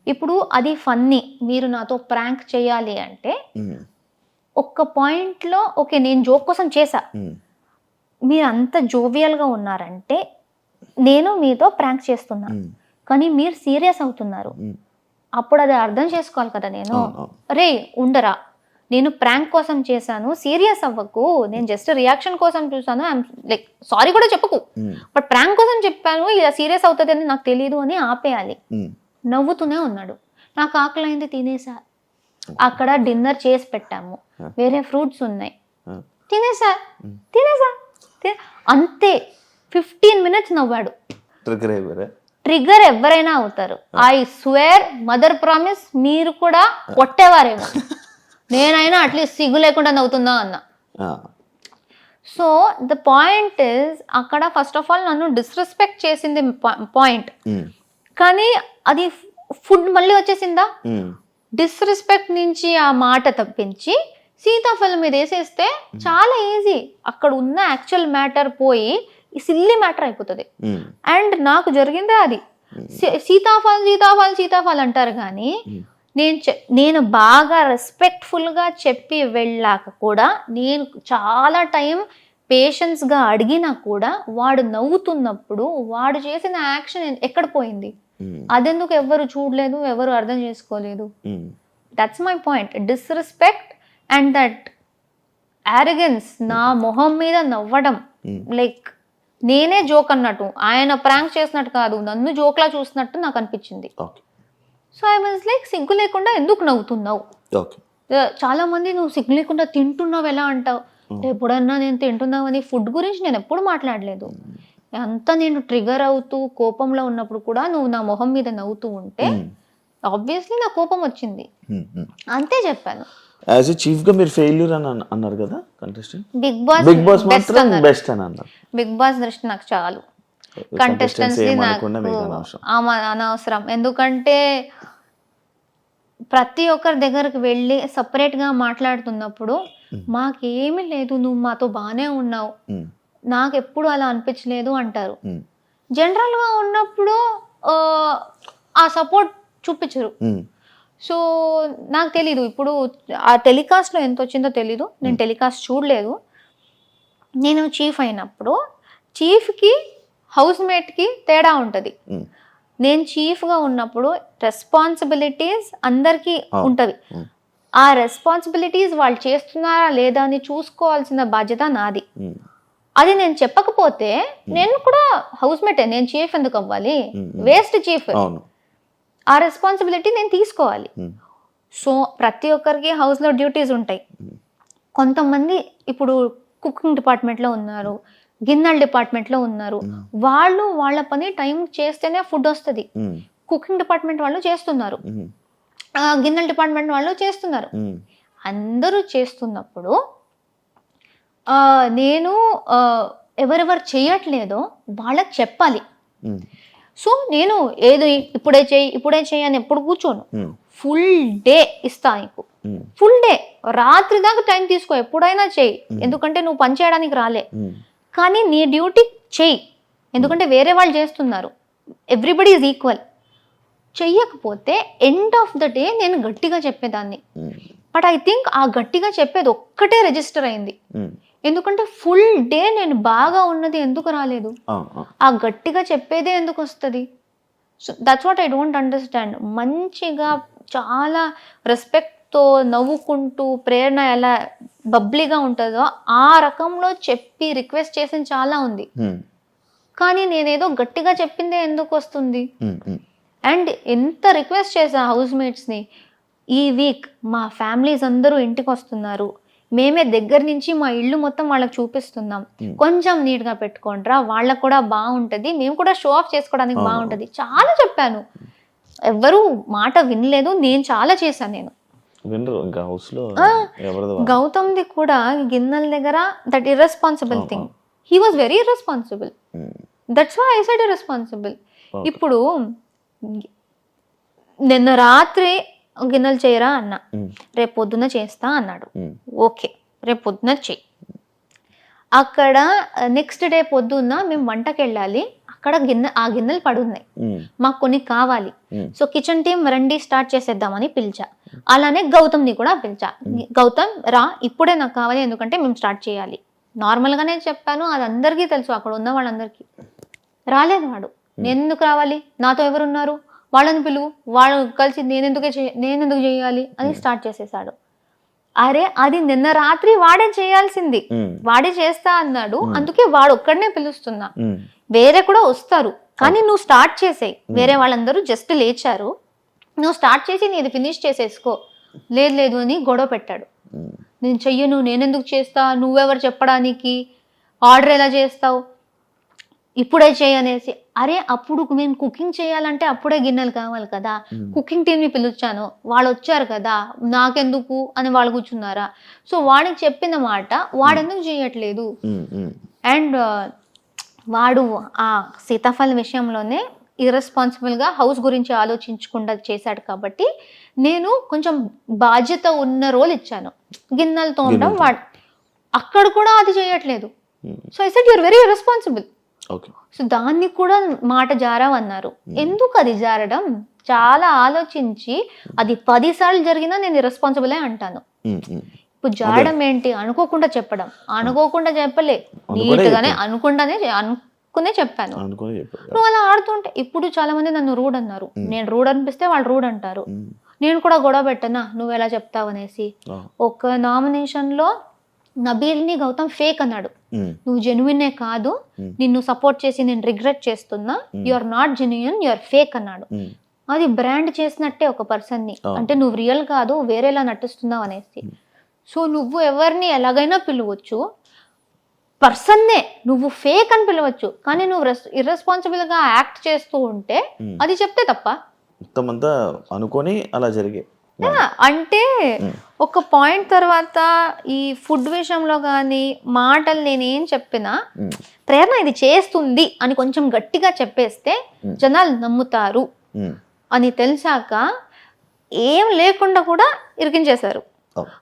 ఇప్పుడు అది ఫన్నీ, మీరు నాతో ప్రాంక్ చేయాలి అంటే ఒక్క పాయింట్లో ఓకే నేను జోక్ కోసం చేశా, మీరు అంత జోవియల్గా ఉన్నారంటే నేను మీతో ప్రాంక్ చేస్తున్నా, కానీ మీరు సీరియస్ అవుతున్నారు, అప్పుడు అది అర్థం చేసుకోవాలి కదా. నేను రే ఉండరా, నేను ప్రాంక్ కోసం చేశాను, సీరియస్ అవ్వకు, నేను జస్ట్ రియాక్షన్ కోసం చూసాను, ఐఎమ్ లైక్ సారీ కూడా చెప్పకు, బట్ ప్రాంక్ కోసం చెప్పాను, ఇలా సీరియస్ అవుతుంది అని నాకు తెలియదు అని ఆపేయాలి. నవ్వుతూనే ఉన్నాడు. నాకు ఆకలి అయింది, తినేసా, అక్కడ డిన్నర్ చేసి పెట్టాము, వేరే ఫ్రూట్స్ ఉన్నాయి, తినేసా అంతే. 15 minutes నవ్వాడు. ట్రిగర్ ఎవరైనా అవుతారు. ఐ స్వేర్, మదర్ ప్రామిస్, మీరు కూడా కొట్టేవారేమో, నేనైనా అట్లీస్ట్ సిగ్గు లేకుండా నవ్వుతుందా అన్న. సో ద పాయింట్ ఇస్, అక్కడ ఫస్ట్ ఆఫ్ ఆల్ నన్ను డిస్రెస్పెక్ట్ చేసింది పాయింట్, కానీ అది ఫుడ్ మళ్ళీ వచ్చేసిందా. డిస్రెస్పెక్ట్ నుంచి ఆ మాట తప్పించి సీతాఫలం మీద వేసేస్తే చాలా ఈజీ, అక్కడ ఉన్న యాక్చువల్ మ్యాటర్ పోయి సిల్లీ మ్యాటర్ అయిపోతుంది. అండ్ నాకు జరిగిందే అది. సీతాఫల్ అంటారు, కానీ నేను బాగా రెస్పెక్ట్ఫుల్గా చెప్పి వెళ్ళాక కూడా, నేను చాలా టైం పేషెన్స్గా అడిగినా కూడా వాడు నవ్వుతున్నప్పుడు వాడు చేసిన యాక్షన్ ఎక్కడ పోయింది? అదెందుకు ఎవరు చూడలేదు, ఎవరు అర్థం చేసుకోలేదు? That's my point. Disrespect and that arrogance, నా మొహం మీద నవ్వడం, లైక్ నేనే జోక్ అన్నట్టు, ఆయన ప్రాంక్ చేసినట్టు కాదు, నన్ను జోక్లా చూసినట్టు నాకు అనిపించింది. సో ఐ వాజ్ లైక్, సిగ్గు లేకుండా ఎందుకు నవ్వుతున్నావు? చాలా మంది నువ్వు సిగ్గు లేకుండా తింటున్నావు ఎలా అంటావు? ఎప్పుడన్నా నేను తింటున్నావని ఫుడ్ గురించి నేను ఎప్పుడు మాట్లాడలేదు. అంతా నేను ట్రిగర్ అవుతూ కోపంలో ఉన్నప్పుడు కూడా నువ్వు నా మొహం మీద నవ్వుతూ ఉంటే ఆబ్వియస్లీ నా కోపం వచ్చింది, అంతే చెప్పాను. యాజ్ ఎ చీఫ్ గా మీరు ఫెయిల్యూర్ అని అన్నారు కదా కంటెస్టెంట్. బిగ్ బాస్ బెస్ట్ అని అన్నారు. బిగ్ బాస్ దృష్టి నాకు చాలు, కంటెస్టెంట్స్ నాకు అనవసరం. ఎందుకంటే ప్రతి ఒక్కరి దగ్గరకు వెళ్ళి సపరేట్గా మాట్లాడుతున్నప్పుడు మాకేమీ లేదు, నువ్వు మాతో బాగానే ఉన్నావు, నాకు ఎప్పుడు అలా అనిపించలేదు అంటారు. జనరల్గా ఉన్నప్పుడు ఆ సపోర్ట్ చూపించరు. సో నాకు తెలీదు ఇప్పుడు ఆ టెలికాస్ట్లో ఎంత వచ్చిందో తెలీదు, నేను టెలికాస్ట్ చూడలేదు. నేను చీఫ్ అయినప్పుడు చీఫ్కి హౌస్ మేట్కి తేడా ఉంటుంది. నేను చీఫ్గా ఉన్నప్పుడు రెస్పాన్సిబిలిటీస్ అందరికీ ఉంటుంది. ఆ రెస్పాన్సిబిలిటీస్ వాళ్ళు చేస్తున్నారా లేదా అని చూసుకోవాల్సిన బాధ్యత నాది. అది నేను చెప్పకపోతే నేను కూడా హౌస్ మేటే, నేను చీఫ్ ఎందుకు అవ్వాలి? Waste chief. ఆ రెస్పాన్సిబిలిటీ నేను తీసుకోవాలి. సో ప్రతి ఒక్కరికి హౌస్లో డ్యూటీస్ ఉంటాయి. కొంతమంది ఇప్పుడు కుకింగ్ డిపార్ట్మెంట్లో ఉన్నారు, గిన్నెల డిపార్ట్మెంట్లో ఉన్నారు, వాళ్ళు వాళ్ళ పని టైం చేస్తేనే ఫుడ్ వస్తుంది. కుకింగ్ డిపార్ట్మెంట్ వాళ్ళు చేస్తున్నారు, గిన్నెల డిపార్ట్మెంట్ వాళ్ళు చేస్తున్నారు. అందరూ చేస్తున్నప్పుడు నేను ఎవరెవరు చేయట్లేదో వాళ్ళకి చెప్పాలి. సో నేను ఏదో ఇప్పుడే చేయి అని ఎప్పుడు కూర్చోను. ఫుల్ డే ఇస్తా నీకు, ఫుల్ డే, రాత్రి దాకా టైం తీసుకో, ఎప్పుడైనా చేయి. ఎందుకంటే నువ్వు పని చేయడానికి రాలే, కానీ నీ డ్యూటీ చేయి. ఎందుకంటే వేరే వాళ్ళు చేస్తున్నారు, ఎవ్రీబడి ఈజ్ ఈక్వల్. చెయ్యకపోతే ఎండ్ ఆఫ్ ద డే నేను గట్టిగా చెప్పేదాన్ని. బట్ ఐ థింక్ ఆ గట్టిగా చెప్పేది ఒక్కటే రిజిస్టర్ అయింది. ఎందుకంటే ఫుల్ డే నేను బాగా ఉన్నది ఎందుకు రాలేదు, ఆ గట్టిగా చెప్పేదే ఎందుకు వస్తుంది? So that's what I don't understand. మంచిగా చాలా రెస్పెక్ట్తో నవ్వుకుంటూ ప్రేరణ ఎలా బబ్లీగా ఉంటుందో ఆ రకంలో చెప్పి రిక్వెస్ట్ చేసిన చాలా ఉంది. కానీ నేనేదో గట్టిగా చెప్పిందే ఎందుకు వస్తుంది? అండ్ ఎంత రిక్వెస్ట్ చేశా హౌస్ మేట్స్ని, ఈ వీక్ మా ఫ్యామిలీస్ అందరూ ఇంటికి వస్తున్నారు, మేమే దగ్గర నుంచి మా ఇల్లు మొత్తం వాళ్ళకి చూపిస్తున్నాం, కొంచెం నీట్గా పెట్టుకోండిరా, వాళ్ళకు కూడా బాగుంటుంది, మేము కూడా షో ఆఫ్ చేసుకోవడానికి బాగుంటుంది. చాలా చెప్పాను, ఎవ్వరూ మాట వినలేదు. నేను చాలా చేశాను. నేను గౌతమ్ది కూడా గిన్నెల దగ్గర that irresponsible thing, he was very irresponsible. That's why I said irresponsible. ఇప్పుడు నిన్న రాత్రి గిన్నెలు చేయరా అన్నా, రేపు పొద్దున్న చేస్తా అన్నాడు. ఓకే, రేపు పొద్దున్న చెయ్యి. అక్కడ నెక్స్ట్ డే పొద్దున్న మేము వంటకి వెళ్ళాలి, అక్కడ ఆ గిన్నెలు పడున్నాయి, మాకు కొన్ని కావాలి. సో కిచెన్ టీం రండి స్టార్ట్ చేసేద్దామని పిలిచా. అలానే గౌతమ్ని కూడా పిలిచా, గౌతమ్ రా ఇప్పుడే నాకు కావాలి, ఎందుకంటే మేము స్టార్ట్ చేయాలి. నార్మల్గానే చెప్పాను, అది అందరికీ తెలుసు, అక్కడ ఉన్న వాళ్ళందరికీ. రాలేదు వాడు. నేను ఎందుకు రావాలి, నాతో ఎవరున్నారు, వాళ్ళని పిలువు, వాళ్ళు కలిసి నేనెందుకు చేయాలి అని స్టార్ట్ చేసేసాడు. అరే అది నిన్న రాత్రి వాడే చేయాల్సింది, వాడే చేస్తా అన్నాడు, అందుకే వాడు ఒక్కడనే పిలుస్తున్నా. వేరే కూడా వస్తారు, కానీ నువ్వు స్టార్ట్ చేసేయి. వేరే వాళ్ళందరూ జస్ట్ లేచారు, నువ్వు స్టార్ట్ చేసి నీది ఫినిష్ చేసేసుకో. లేదు అని గొడవ పెట్టాడు. నేను చెయ్యను, నేనెందుకు చేస్తా, నువ్వెవరు చెప్పడానికి, ఆర్డర్ ఎలా చేస్తావు, ఇప్పుడే చేయనేసి. అరే అప్పుడు మేము కుకింగ్ చేయాలంటే అప్పుడే గిన్నెలు కావాలి కదా, కుకింగ్ టీమ్ని పిలిచాను, వాళ్ళు వచ్చారు కదా, నాకెందుకు అని వాళ్ళు కూర్చున్నారా? సో వాడికి చెప్పిన మాట వాడెందుకు చేయట్లేదు. అండ్ వాడు ఆ సీతాఫలం విషయంలోనే ఇర్రెస్పాన్సిబుల్గా హౌస్ గురించి ఆలోచించకుండా చేశాడు. కాబట్టి నేను కొంచెం బాధ్యత ఉన్న రోల్ ఇచ్చాను, గిన్నెలతో ఉండడం. వాడు అక్కడ కూడా అది చేయట్లేదు. So I said you're very irresponsible. So దాన్ని కూడా మాట జారావన్నారు. ఎందుకు అది జారడం? చాలా ఆలోచించి, అది 10 సార్లు జరిగినా నేను ఇర్రెస్పాన్సిబులే అంటాను. ఇప్పుడు జారడం ఏంటి? అనుకోకుండా చెప్పడం. అనుకోకుండా చెప్పలే, నీట్గానే అనుకునే చెప్పాను. నువ్వు అలా ఆడుతుంటే ఇప్పుడు చాలా మంది నన్ను రూడ్ అన్నారు. నేను రూడ్ అనిపిస్తే వాళ్ళు రూడ్ అంటారు. నేను కూడా గొడవ పెట్టనా, నువ్వు ఎలా చెప్తావు అనేసి. ఒక నామినేషన్లో నబీల్ని గౌతమ్ ఫేక్ అన్నాడు. నువ్వు జెన్యునే కాదు, నిన్ను సపోర్ట్ చేసి నేను రిగ్రెట్ చేస్తున్నా, you are not genuine, you are fake అన్నాడు. అది బ్రాండ్ చేసినట్టే ఒక పర్సన్ని, అంటే నువ్వు రియల్ కాదు, వేరేలా నటిస్తున్నావు అనేసి. సో నువ్వు ఎవరిని ఎలాగైనా పిలవచ్చు, పర్సన్నే నువ్వు ఫేక్ అని పిలవచ్చు, కానీ నువ్వు ఇర్రెస్పాన్సిబుల్గా యాక్ట్ చేస్తూ ఉంటే అది చెప్తే తప్ప. మొత్తం అంతా అనుకొని అలా జరిగే. అంటే ఒక పాయింట్ తర్వాత ఈ ఫుడ్ విషయంలో కానీ మాటలు నేనేం చెప్పినా ప్రేరణ ఇది చేస్తుంది అని కొంచెం గట్టిగా చెప్పేస్తే జనాలు నమ్ముతారు అని తెలిసాక ఏం లేకుండా కూడా ఇరికించేశారు.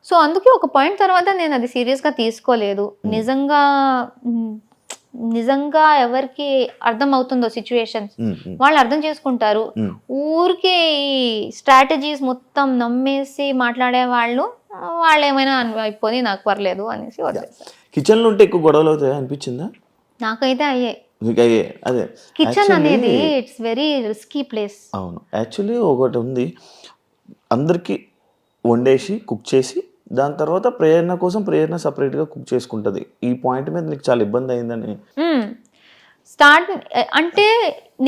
సో అందుకే ఒక పాయింట్ తర్వాత నేను అది సీరియస్గా తీసుకోలేదు. నిజంగా ఎవరికి అర్థం అవుతుందో సిచ్యువేషన్స్ వాళ్ళు అర్థం చేసుకుంటారు. ఊరికే ఈ స్ట్రాటజీస్ మొత్తం నమ్మేసి మాట్లాడే వాళ్ళు ఏమైనా అయిపోయి నాకు పర్లేదు అనేసి వదిలేస్తారు. కిచెన్ లో ఉంటే ఎక్కువ గొడవలు అవుతాయి అనిపించిందా? నాకైతే అయ్యాయి. అదే కిచెన్ అనేది ఇట్స్ వెరీ రిస్కీ ప్లేస్. అవును, యాక్చువల్లీ ఒకటి ఉంది, అందరికి వండేసి కుక్ చేసి దాని తర్వాత ప్రేరణ సపరేట్గా కుక్ చేసుకుంటుంది. ఈ పాయింట్ మీద నీకు చాలా ఇబ్బంది అయిందని స్టార్ట్ అంటే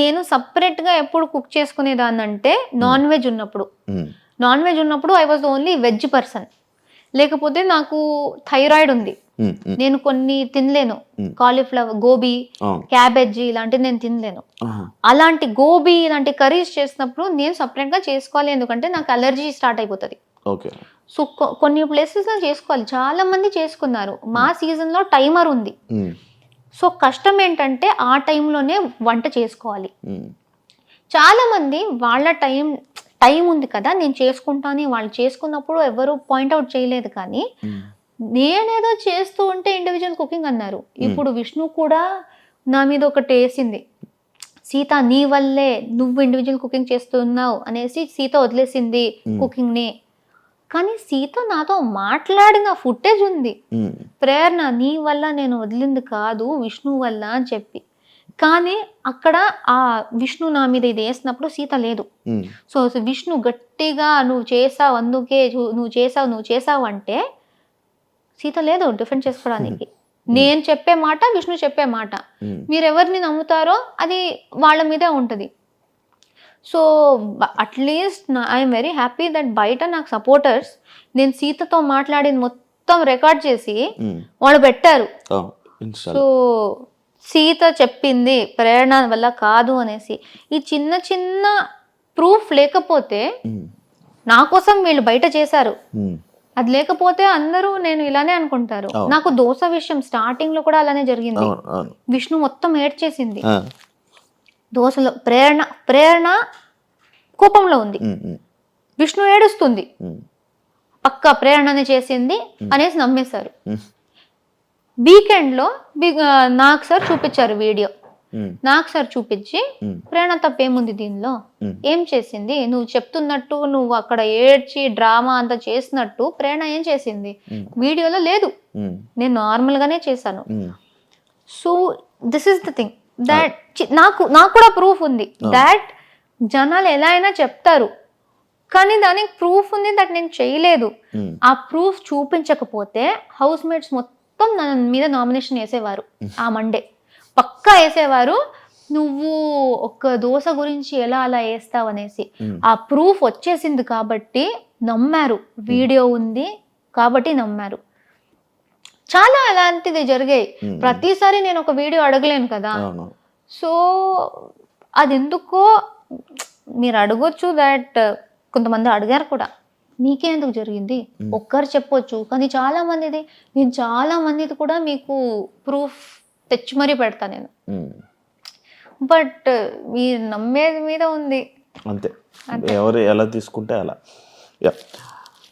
నేను సపరేట్గా ఎప్పుడు కుక్ చేసుకునేదాన్ని అంటే నాన్ వెజ్ ఉన్నప్పుడు I was only veg person. లేకపోతే నాకు థైరాయిడ్ ఉంది, నేను కొన్ని తినలేను, కాలీఫ్లవర్, గోబీ, క్యాబేజీ ఇలాంటివి నేను తినలేను. అలాంటి గోబీ ఇలాంటి కర్రీస్ చేసినప్పుడు నేను సపరేట్గా చేసుకోవాలి, ఎందుకంటే నాకు అలర్జీ స్టార్ట్ అయిపోతుంది. సో కొన్ని ప్లేసెస్లో చేసుకోవాలి, చాలా మంది చేసుకున్నారు. మా సీజన్లో టైమర్ ఉంది. సో కష్టం ఏంటంటే ఆ టైంలోనే వంట చేసుకోవాలి. చాలా మంది వాళ్ళ టైం ఉంది కదా నేను చేసుకుంటాను, వాళ్ళు చేసుకున్నప్పుడు ఎవరు పాయింట్అవుట్ చేయలేదు. కానీ నేనేదో చేస్తూ ఉంటే ఇండివిజువల్ కుకింగ్ అన్నారు. ఇప్పుడు విష్ణు కూడా నా మీద ఒకటి వేసింది, సీత నీ వల్లే నువ్వు ఇండివిజువల్ కుకింగ్ చేస్తున్నావు అనేసి సీత వదిలేసింది కుకింగ్ ని. కానీ సీత నాతో మాట్లాడిన ఫుటేజ్ ఉంది, ప్రేరణ నీ వల్ల నేను వదిలింది కాదు విష్ణు వల్ల అని చెప్పి. కానీ అక్కడ ఆ విష్ణు నా మీద ఇది వేసినప్పుడు సీత లేదు. సో విష్ణు గట్టిగా నువ్వు చేసావు అందుకే నువ్వు చేసావు అంటే సీత లేదు డిఫెండ్ చేసుకోవడానికి. నేను చెప్పే మాట విష్ణు చెప్పే మాట, మీరు ఎవరిని నమ్ముతారో అది వాళ్ళ మీదే ఉంటుంది. So at least I'm very happy that బయట నాకు సపోర్టర్స్ నేను సీతతో మాట్లాడిన మొత్తం రికార్డ్ చేసి వాళ్ళు పెట్టారు. సో సీత చెప్పింది ప్రేరణ వల్ల కాదు అనేసి. ఈ చిన్న చిన్న ప్రూఫ్ లేకపోతే నా కోసం వీళ్ళు బయట చేశారు, అది లేకపోతే అందరూ నేను ఇలానే అనుకుంటారు. నాకు దోశ విషయం స్టార్టింగ్ లో కూడా అలానే జరిగింది. విష్ణు మొత్తం ఏడ్చేసింది దోశలో. ప్రేరణ కోపంలో ఉంది, విష్ణు ఏడుస్తుంది, పక్కా ప్రేరణనే చేసింది అనేసి నమ్మేశారు. వీకెండ్ లో నాకు సార్ చూపించారు వీడియో. నాకు సార్ చూపించి ప్రేరణ తప్పేముంది దీనిలో, ఏం చేసింది, నువ్వు చెప్తున్నట్టు నువ్వు అక్కడ ఏడ్చి డ్రామా అంతా చేసినట్టు ప్రేరణ ఏం చేసింది వీడియోలో లేదు, నేను నార్మల్ గానే చేశాను. So this is the thing that నాకు కూడా ప్రూఫ్ ఉంది దాట్ జనాలు ఎలా అయినా చెప్తారు, కానీ దానికి ప్రూఫ్ ఉంది దట్ నేను చేయలేదు. ఆ ప్రూఫ్ చూపించకపోతే హౌస్ మేట్స్ మొత్తం నా మీద నామినేషన్ వేసేవారు. ఆ మండే పక్కా వేసేవారు, నువ్వు ఒక దోశ గురించి ఎలా అలా వేస్తావు అనేసి. ఆ ప్రూఫ్ వచ్చేసింది కాబట్టి నమ్మారు, వీడియో ఉంది కాబట్టి నమ్మారు. చాలా అలాంటిది జరిగాయి. ప్రతిసారి నేను ఒక వీడియో అడగలేను కదా. సో అది ఎందుకో మీరు అడగొచ్చు, దట్ కొంతమంది అడిగారు కూడా, మీకే ఎందుకు జరిగింది ఒక్కరు చెప్పొచ్చు. కానీ చాలా మందిది, నేను చాలా మందిది కూడా మీకు ప్రూఫ్ తెచ్చి మరీ పెడతా నేను. బట్ మీరు నమ్మేది మీద ఉంది అంతే, ఎవరు ఎలా తీసుకుంటే అలా.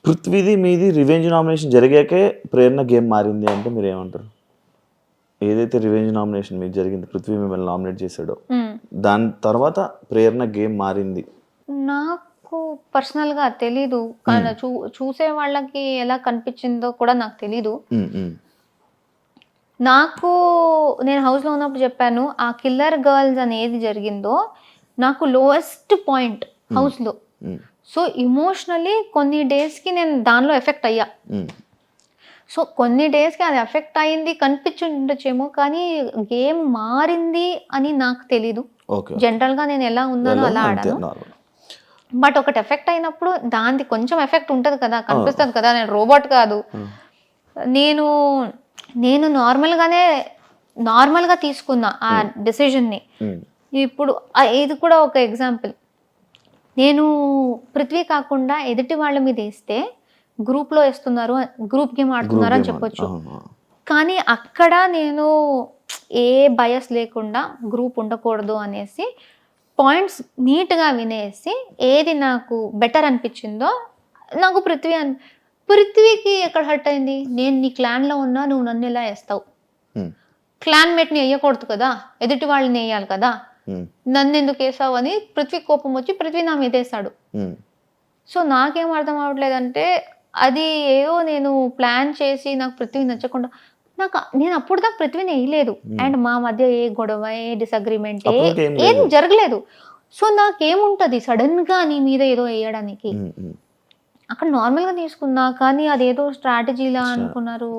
పృథ్వీది మీది రివెంజ్ నామినేషన్ జరిగాకే ప్రేరణ గేమ్ మారింది అంటే మీరు ఏమంటారు? ఏదైతే రివెంజ్ నామినేషన్ మీకు జరిగింది, పృథ్వీ మిమ్మల్ని నామినేట్ చేశాడో దాని తర్వాత ప్రేరణ గేమ్ మారింది. నాకు పర్సనల్ గా తెలీదు, చూసే వాళ్ళకి ఎలా కనిపించిందో కూడా నాకు తెలీదు. నాకు నేను హౌస్ లో ఉన్నప్పుడు చెప్పాను, ఆ కిల్లర్ గర్ల్స్ అనేది జరిగిందో నాకు లోయెస్ట్ పాయింట్ హౌస్ లో. సో ఇమోషనలీ కొన్ని డేస్ కి నేను దానిలో ఎఫెక్ట్ అయ్యా. సో కొన్ని డేస్కి అది ఎఫెక్ట్ అయింది కనిపించుండొచ్చేమో, కానీ గేమ్ మారింది అని నాకు తెలీదు. జనరల్గా నేను ఎలా ఉన్నానో అలా ఆడాను. బట్ ఒకటి ఎఫెక్ట్ అయినప్పుడు దానికి కొంచెం ఎఫెక్ట్ ఉంటుంది కదా, కనిపిస్తుంది కదా. నేను రోబోట్ కాదు. నేను నార్మల్గా తీసుకున్నా ఆ డెసిషన్ని. ఇప్పుడు ఇది కూడా ఒక ఎగ్జాంపుల్. నేను పృథ్వీ కాకుండా ఎదుటి వాళ్ళ మీద వేస్తే గ్రూప్లో వేస్తున్నారు, గ్రూప్ గేమ్ ఆడుతున్నారు అని చెప్పొచ్చు. కానీ అక్కడ నేను ఏ బయస్ లేకుండా గ్రూప్ ఉండకూడదు అనేసి పాయింట్స్ నీట్గా వినేసి ఏది నాకు బెటర్ అనిపించిందో నాకు పృథ్వీకి ఎక్కడ హర్ట్ అయింది. నేను నీ క్లాన్లో ఉన్నా, నువ్వు నన్ను ఎలా వేస్తావు, క్లాన్ మేట్ని వేయకూడదు కదా, ఎదుటి వాళ్ళని వేయాలి కదా, నన్ను ఎందుకు వేసావు అని పృథ్వీ కోపం వచ్చి పృథ్వీ నా మీద వేసాడు. సో నాకేం అర్థం అవ్వట్లేదంటే అది ఏదో నేను ప్లాన్ చేసి నాకు పృథ్వీ నచ్చకుండా నేను అప్పుడు దాకా పృథ్వీని వేయలేదు. అండ్ మా మధ్య ఏ గొడవ, ఏ డిసగ్రిమెంట్ ఏం జరగలేదు. సో నాకేముంటది సడన్ గా నీ మీద ఏదో వేయడానికి. అక్కడ నార్మల్ గా తీసుకున్నా, కానీ అదేదో స్ట్రాటజీలా అనుకున్నారు.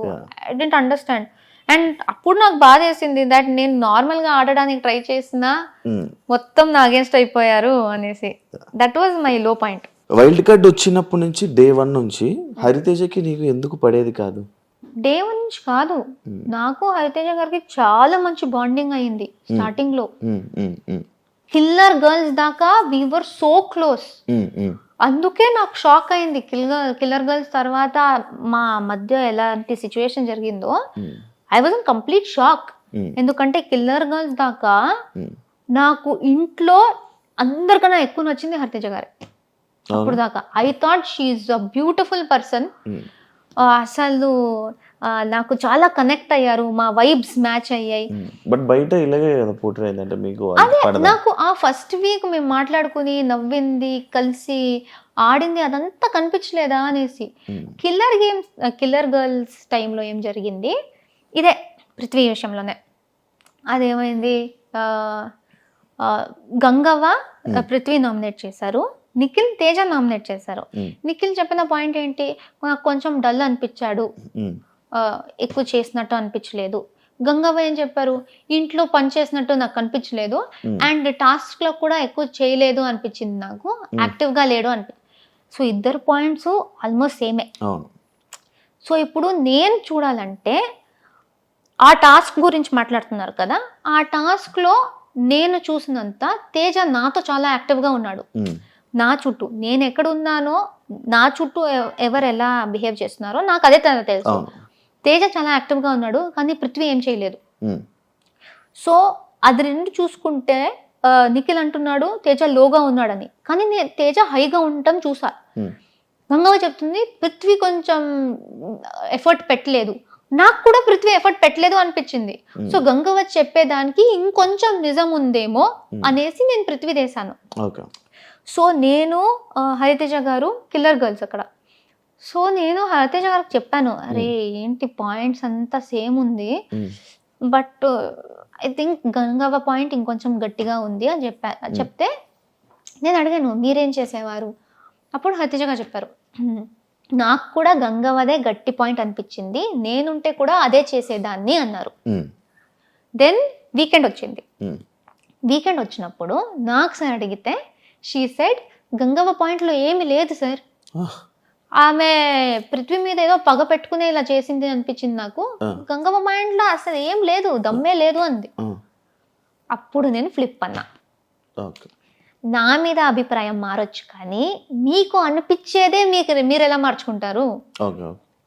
I don't understand. అండ్ అప్పుడు నాకు బాధ వేసింది దట్ నేను నార్మల్ గా ఆడడానికి ట్రై చేసినా మొత్తం నా అగేన్స్ట్ అయిపోయారు అనేసి. దట్ వాజ్ మై లో పాయింట్. వైల్డ్ కార్డ్ వచ్చినప్పటి నుంచి డే 1 నుంచి హరితేజకి నీకు ఎందుకు పడేది కాదు? డే 1 నుంచి కాదు, నాకు హరితేజ గారికి చాలా మంచి బాండింగ్ అయింది స్టార్టింగ్ లో. కిల్లర్ గర్ల్స్ దాకా వి వర్ సో క్లోజ్. అందుకే నాకు షాక్ అయింది కిల్లర్ గర్ల్స్ తర్వాత మా మధ్య ఎలాంటి సిచ్యువేషన్ జరిగిందో. I was in complete shock. ఎందుకంటే కిల్లర్ గర్ల్స్ దాకా నాకు ఇంట్లో అందరికన్నా ఎక్కువ నచ్చింది హరితేజ గారే. అప్పుడు దాకా I thought she is a beautiful person. అసలు నాకు చాలా కనెక్ట్ అయ్యారు, మా వైబ్స్ మ్యాచ్ అయ్యాయి. బట్ బయట ఇలాగే కదా పోటీ అయిందంటే మీకు అదే నాకు ఆ ఫస్ట్ వీక్ మేము మాట్లాడుకుని నవ్వింది, కలిసి ఆడింది అదంతా కనిపించలేదా అనేసి. కిల్లర్ గర్ల్స్ టైంలో ఏం జరిగింది, ఇదే పృథ్వీ విషయంలోనే. అదేమైంది, గంగవ్వ పృథ్వీ నామినేట్ చేశారు, నిఖిల్ తేజ నామినేట్ చేశారు. నిఖిల్ చెప్పిన పాయింట్ ఏంటి, నాకు కొంచెం డల్ అనిపించాడు, ఎక్కువ చేసినట్టు అనిపించలేదు. గంగవ్వ ఏం చెప్పారు, ఇంట్లో పని చేసినట్టు నాకు అనిపించలేదు, అండ్ టాస్క్ లో కూడా ఎక్కువ చేయలేదు అనిపించింది, నాకు యాక్టివ్ గా లేడు అనిపించింది. సో ఇద్దరు పాయింట్స్ ఆల్మోస్ట్ సేమే. సో ఇప్పుడు నేను చూడాలంటే ఆ టాస్క్ గురించి మాట్లాడుతున్నారు కదా, ఆ టాస్క్ లో నేను చూసినంత తేజ నాతో చాలా యాక్టివ్ గా ఉన్నాడు. నా చుట్టూ నేను ఎక్కడ ఉన్నానో, నా చుట్టూ ఎవరు ఎలా బిహేవ్ చేస్తున్నారో నాకు అదే తెలుసు. తేజ చాలా యాక్టివ్ గా ఉన్నాడు, కానీ పృథ్వీ ఏం చేయలేదు. సో అది రెండు చూసుకుంటే నిఖిల్ అంటున్నాడు తేజ లోగా ఉన్నాడని, కానీ నేను తేజ హైగా ఉండటం చూసా. గంగవ్వ చెప్తుంది పృథ్వీ కొంచెం ఎఫర్ట్ పెట్టలేదు, నాకు కూడా పృథ్వీ ఎఫర్ట్ పెట్టలేదు అనిపించింది. సో గంగవ్వ చెప్పేదానికి ఇంకొంచెం నిజం ఉందేమో అనేసి నేను పృథ్వీ వేశాను. సో నేను హరితేజ గారు కిల్లర్ గర్ల్స్ అక్కడ. సో నేను హరితేజ గారికి చెప్పాను, అరే ఏంటి పాయింట్స్ అంతా సేమ్ ఉంది, but I think Gangavva point ఇంకొంచెం గట్టిగా ఉంది అని చెప్తే నేను అడిగాను మీరేం చేసేవారు. అప్పుడు హరితేజ గారు చెప్పారు, నాకు కూడా గంగవ్వదే గట్టి పాయింట్ అనిపించింది, నేనుంటే కూడా అదే చేసేదాన్ని అన్నారు. దెన్ వీకెండ్ వచ్చింది. వీకెండ్ వచ్చినప్పుడు నాకు సార్ అడిగితే షీ సెడ్ గంగవ్వ పాయింట్లో ఏమీ లేదు సార్, ఆమె పృథ్వీ మీద ఏదో పగ పెట్టుకునే ఇలా చేసింది అనిపించింది నాకు, గంగవ్వ పాయింట్లో అసలు ఏం లేదు, దమ్మే లేదు అంది. అప్పుడు నేను ఫ్లిప్ అన్నా. నా మీద అభిప్రాయం మారొచ్చు, కానీ మీకు అనిపించేదే మీరు ఎలా మార్చుకుంటారు.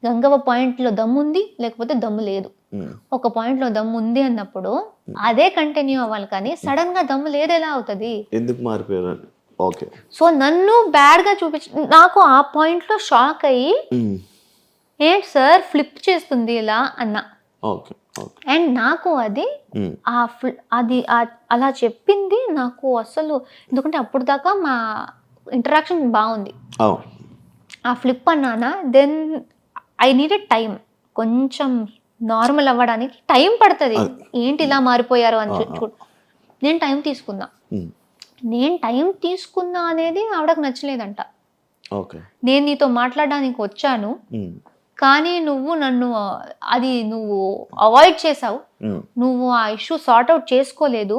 గంగవ్వ పాయింట్లో దమ్ము ఉంది, లేకపోతే దమ్ము లేదు. ఒక పాయింట్లో దమ్ము ఉంది అన్నప్పుడు అదే కంటిన్యూ అవ్వాలి, కానీ సడన్ గా దమ్ము లేదు ఎలా అవుతుంది, ఎందుకు మారిపోయారు. సో నన్ను బ్యాడ్ గా నాకు ఆ పాయింట్ లో షాక్ అయ్యి ఏంటి సార్ ఫ్లిప్ చేస్తుంది ఇలా అన్నా. అండ్ నాకు అది అలా చెప్పింది నాకు అసలు, ఎందుకంటే అప్పుడు దాకా మా ఇంటరాక్షన్ బాగుంది. ఆ ఫ్లిప్ అన్నానా, దెన్ ఐ నీడెడ్ టైం, కొంచెం నార్మల్ అవ్వడానికి టైం పడుతుంది. ఏంటి ఇలా మారిపోయారు అని నేను టైం తీసుకున్నా. నేను టైం తీసుకున్నా అనేది ఆవిడకు నచ్చలేదంట. నేను నీతో మాట్లాడడానికి వచ్చాను, కానీ నువ్వు నన్ను నువ్వు అవాయిడ్ చేసావు, నువ్వు ఆ ఇష్యూ సార్ట్ అవుట్ చేసుకోలేదు,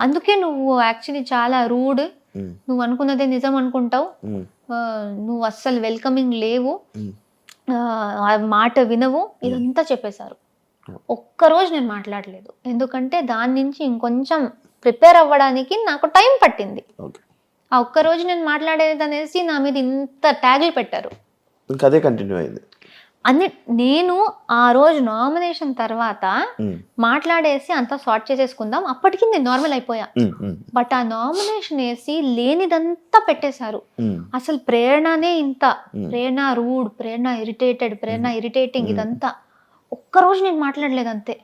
అందుకే నువ్వు యాక్చువల్లీ చాలా రూడ్, నువ్వు అనుకున్నదే నిజం అనుకుంటావు, నువ్వు అస్సలు వెల్కమింగ్ లేవు, మాట వినవు, ఇదంతా చెప్పేశారు. ఒక్కరోజు నేను మాట్లాడలేదు, ఎందుకంటే దాని నుంచి ఇంకొంచెం ప్రిపేర్ అవ్వడానికి నాకు టైం పట్టింది. ఆ ఒక్కరోజు నేను మాట్లాడేది అనేసి నా మీద ఇంత ట్యాగులు పెట్టారు. అదే కంటిన్యూ అయింది. నేను ఆ రోజు నామినేషన్ తర్వాత మాట్లాడేసి అంతా సార్ట్ చేసేసుకుందాం, అప్పటికి నేను నార్మల్ అయిపోయా. బట్ ఆ నామినేషన్ వేసి లేనిదంతా పెట్టేశారు. అసలు ప్రేరణనే ఇంత, ప్రేరణ రూడ్, ప్రేరణ ఇరిటేటెడ్, ప్రేరణ ఇరిటేటింగ్, ఇదంతా. ఒక్కరోజు నేను మాట్లాడలేదు అంతే.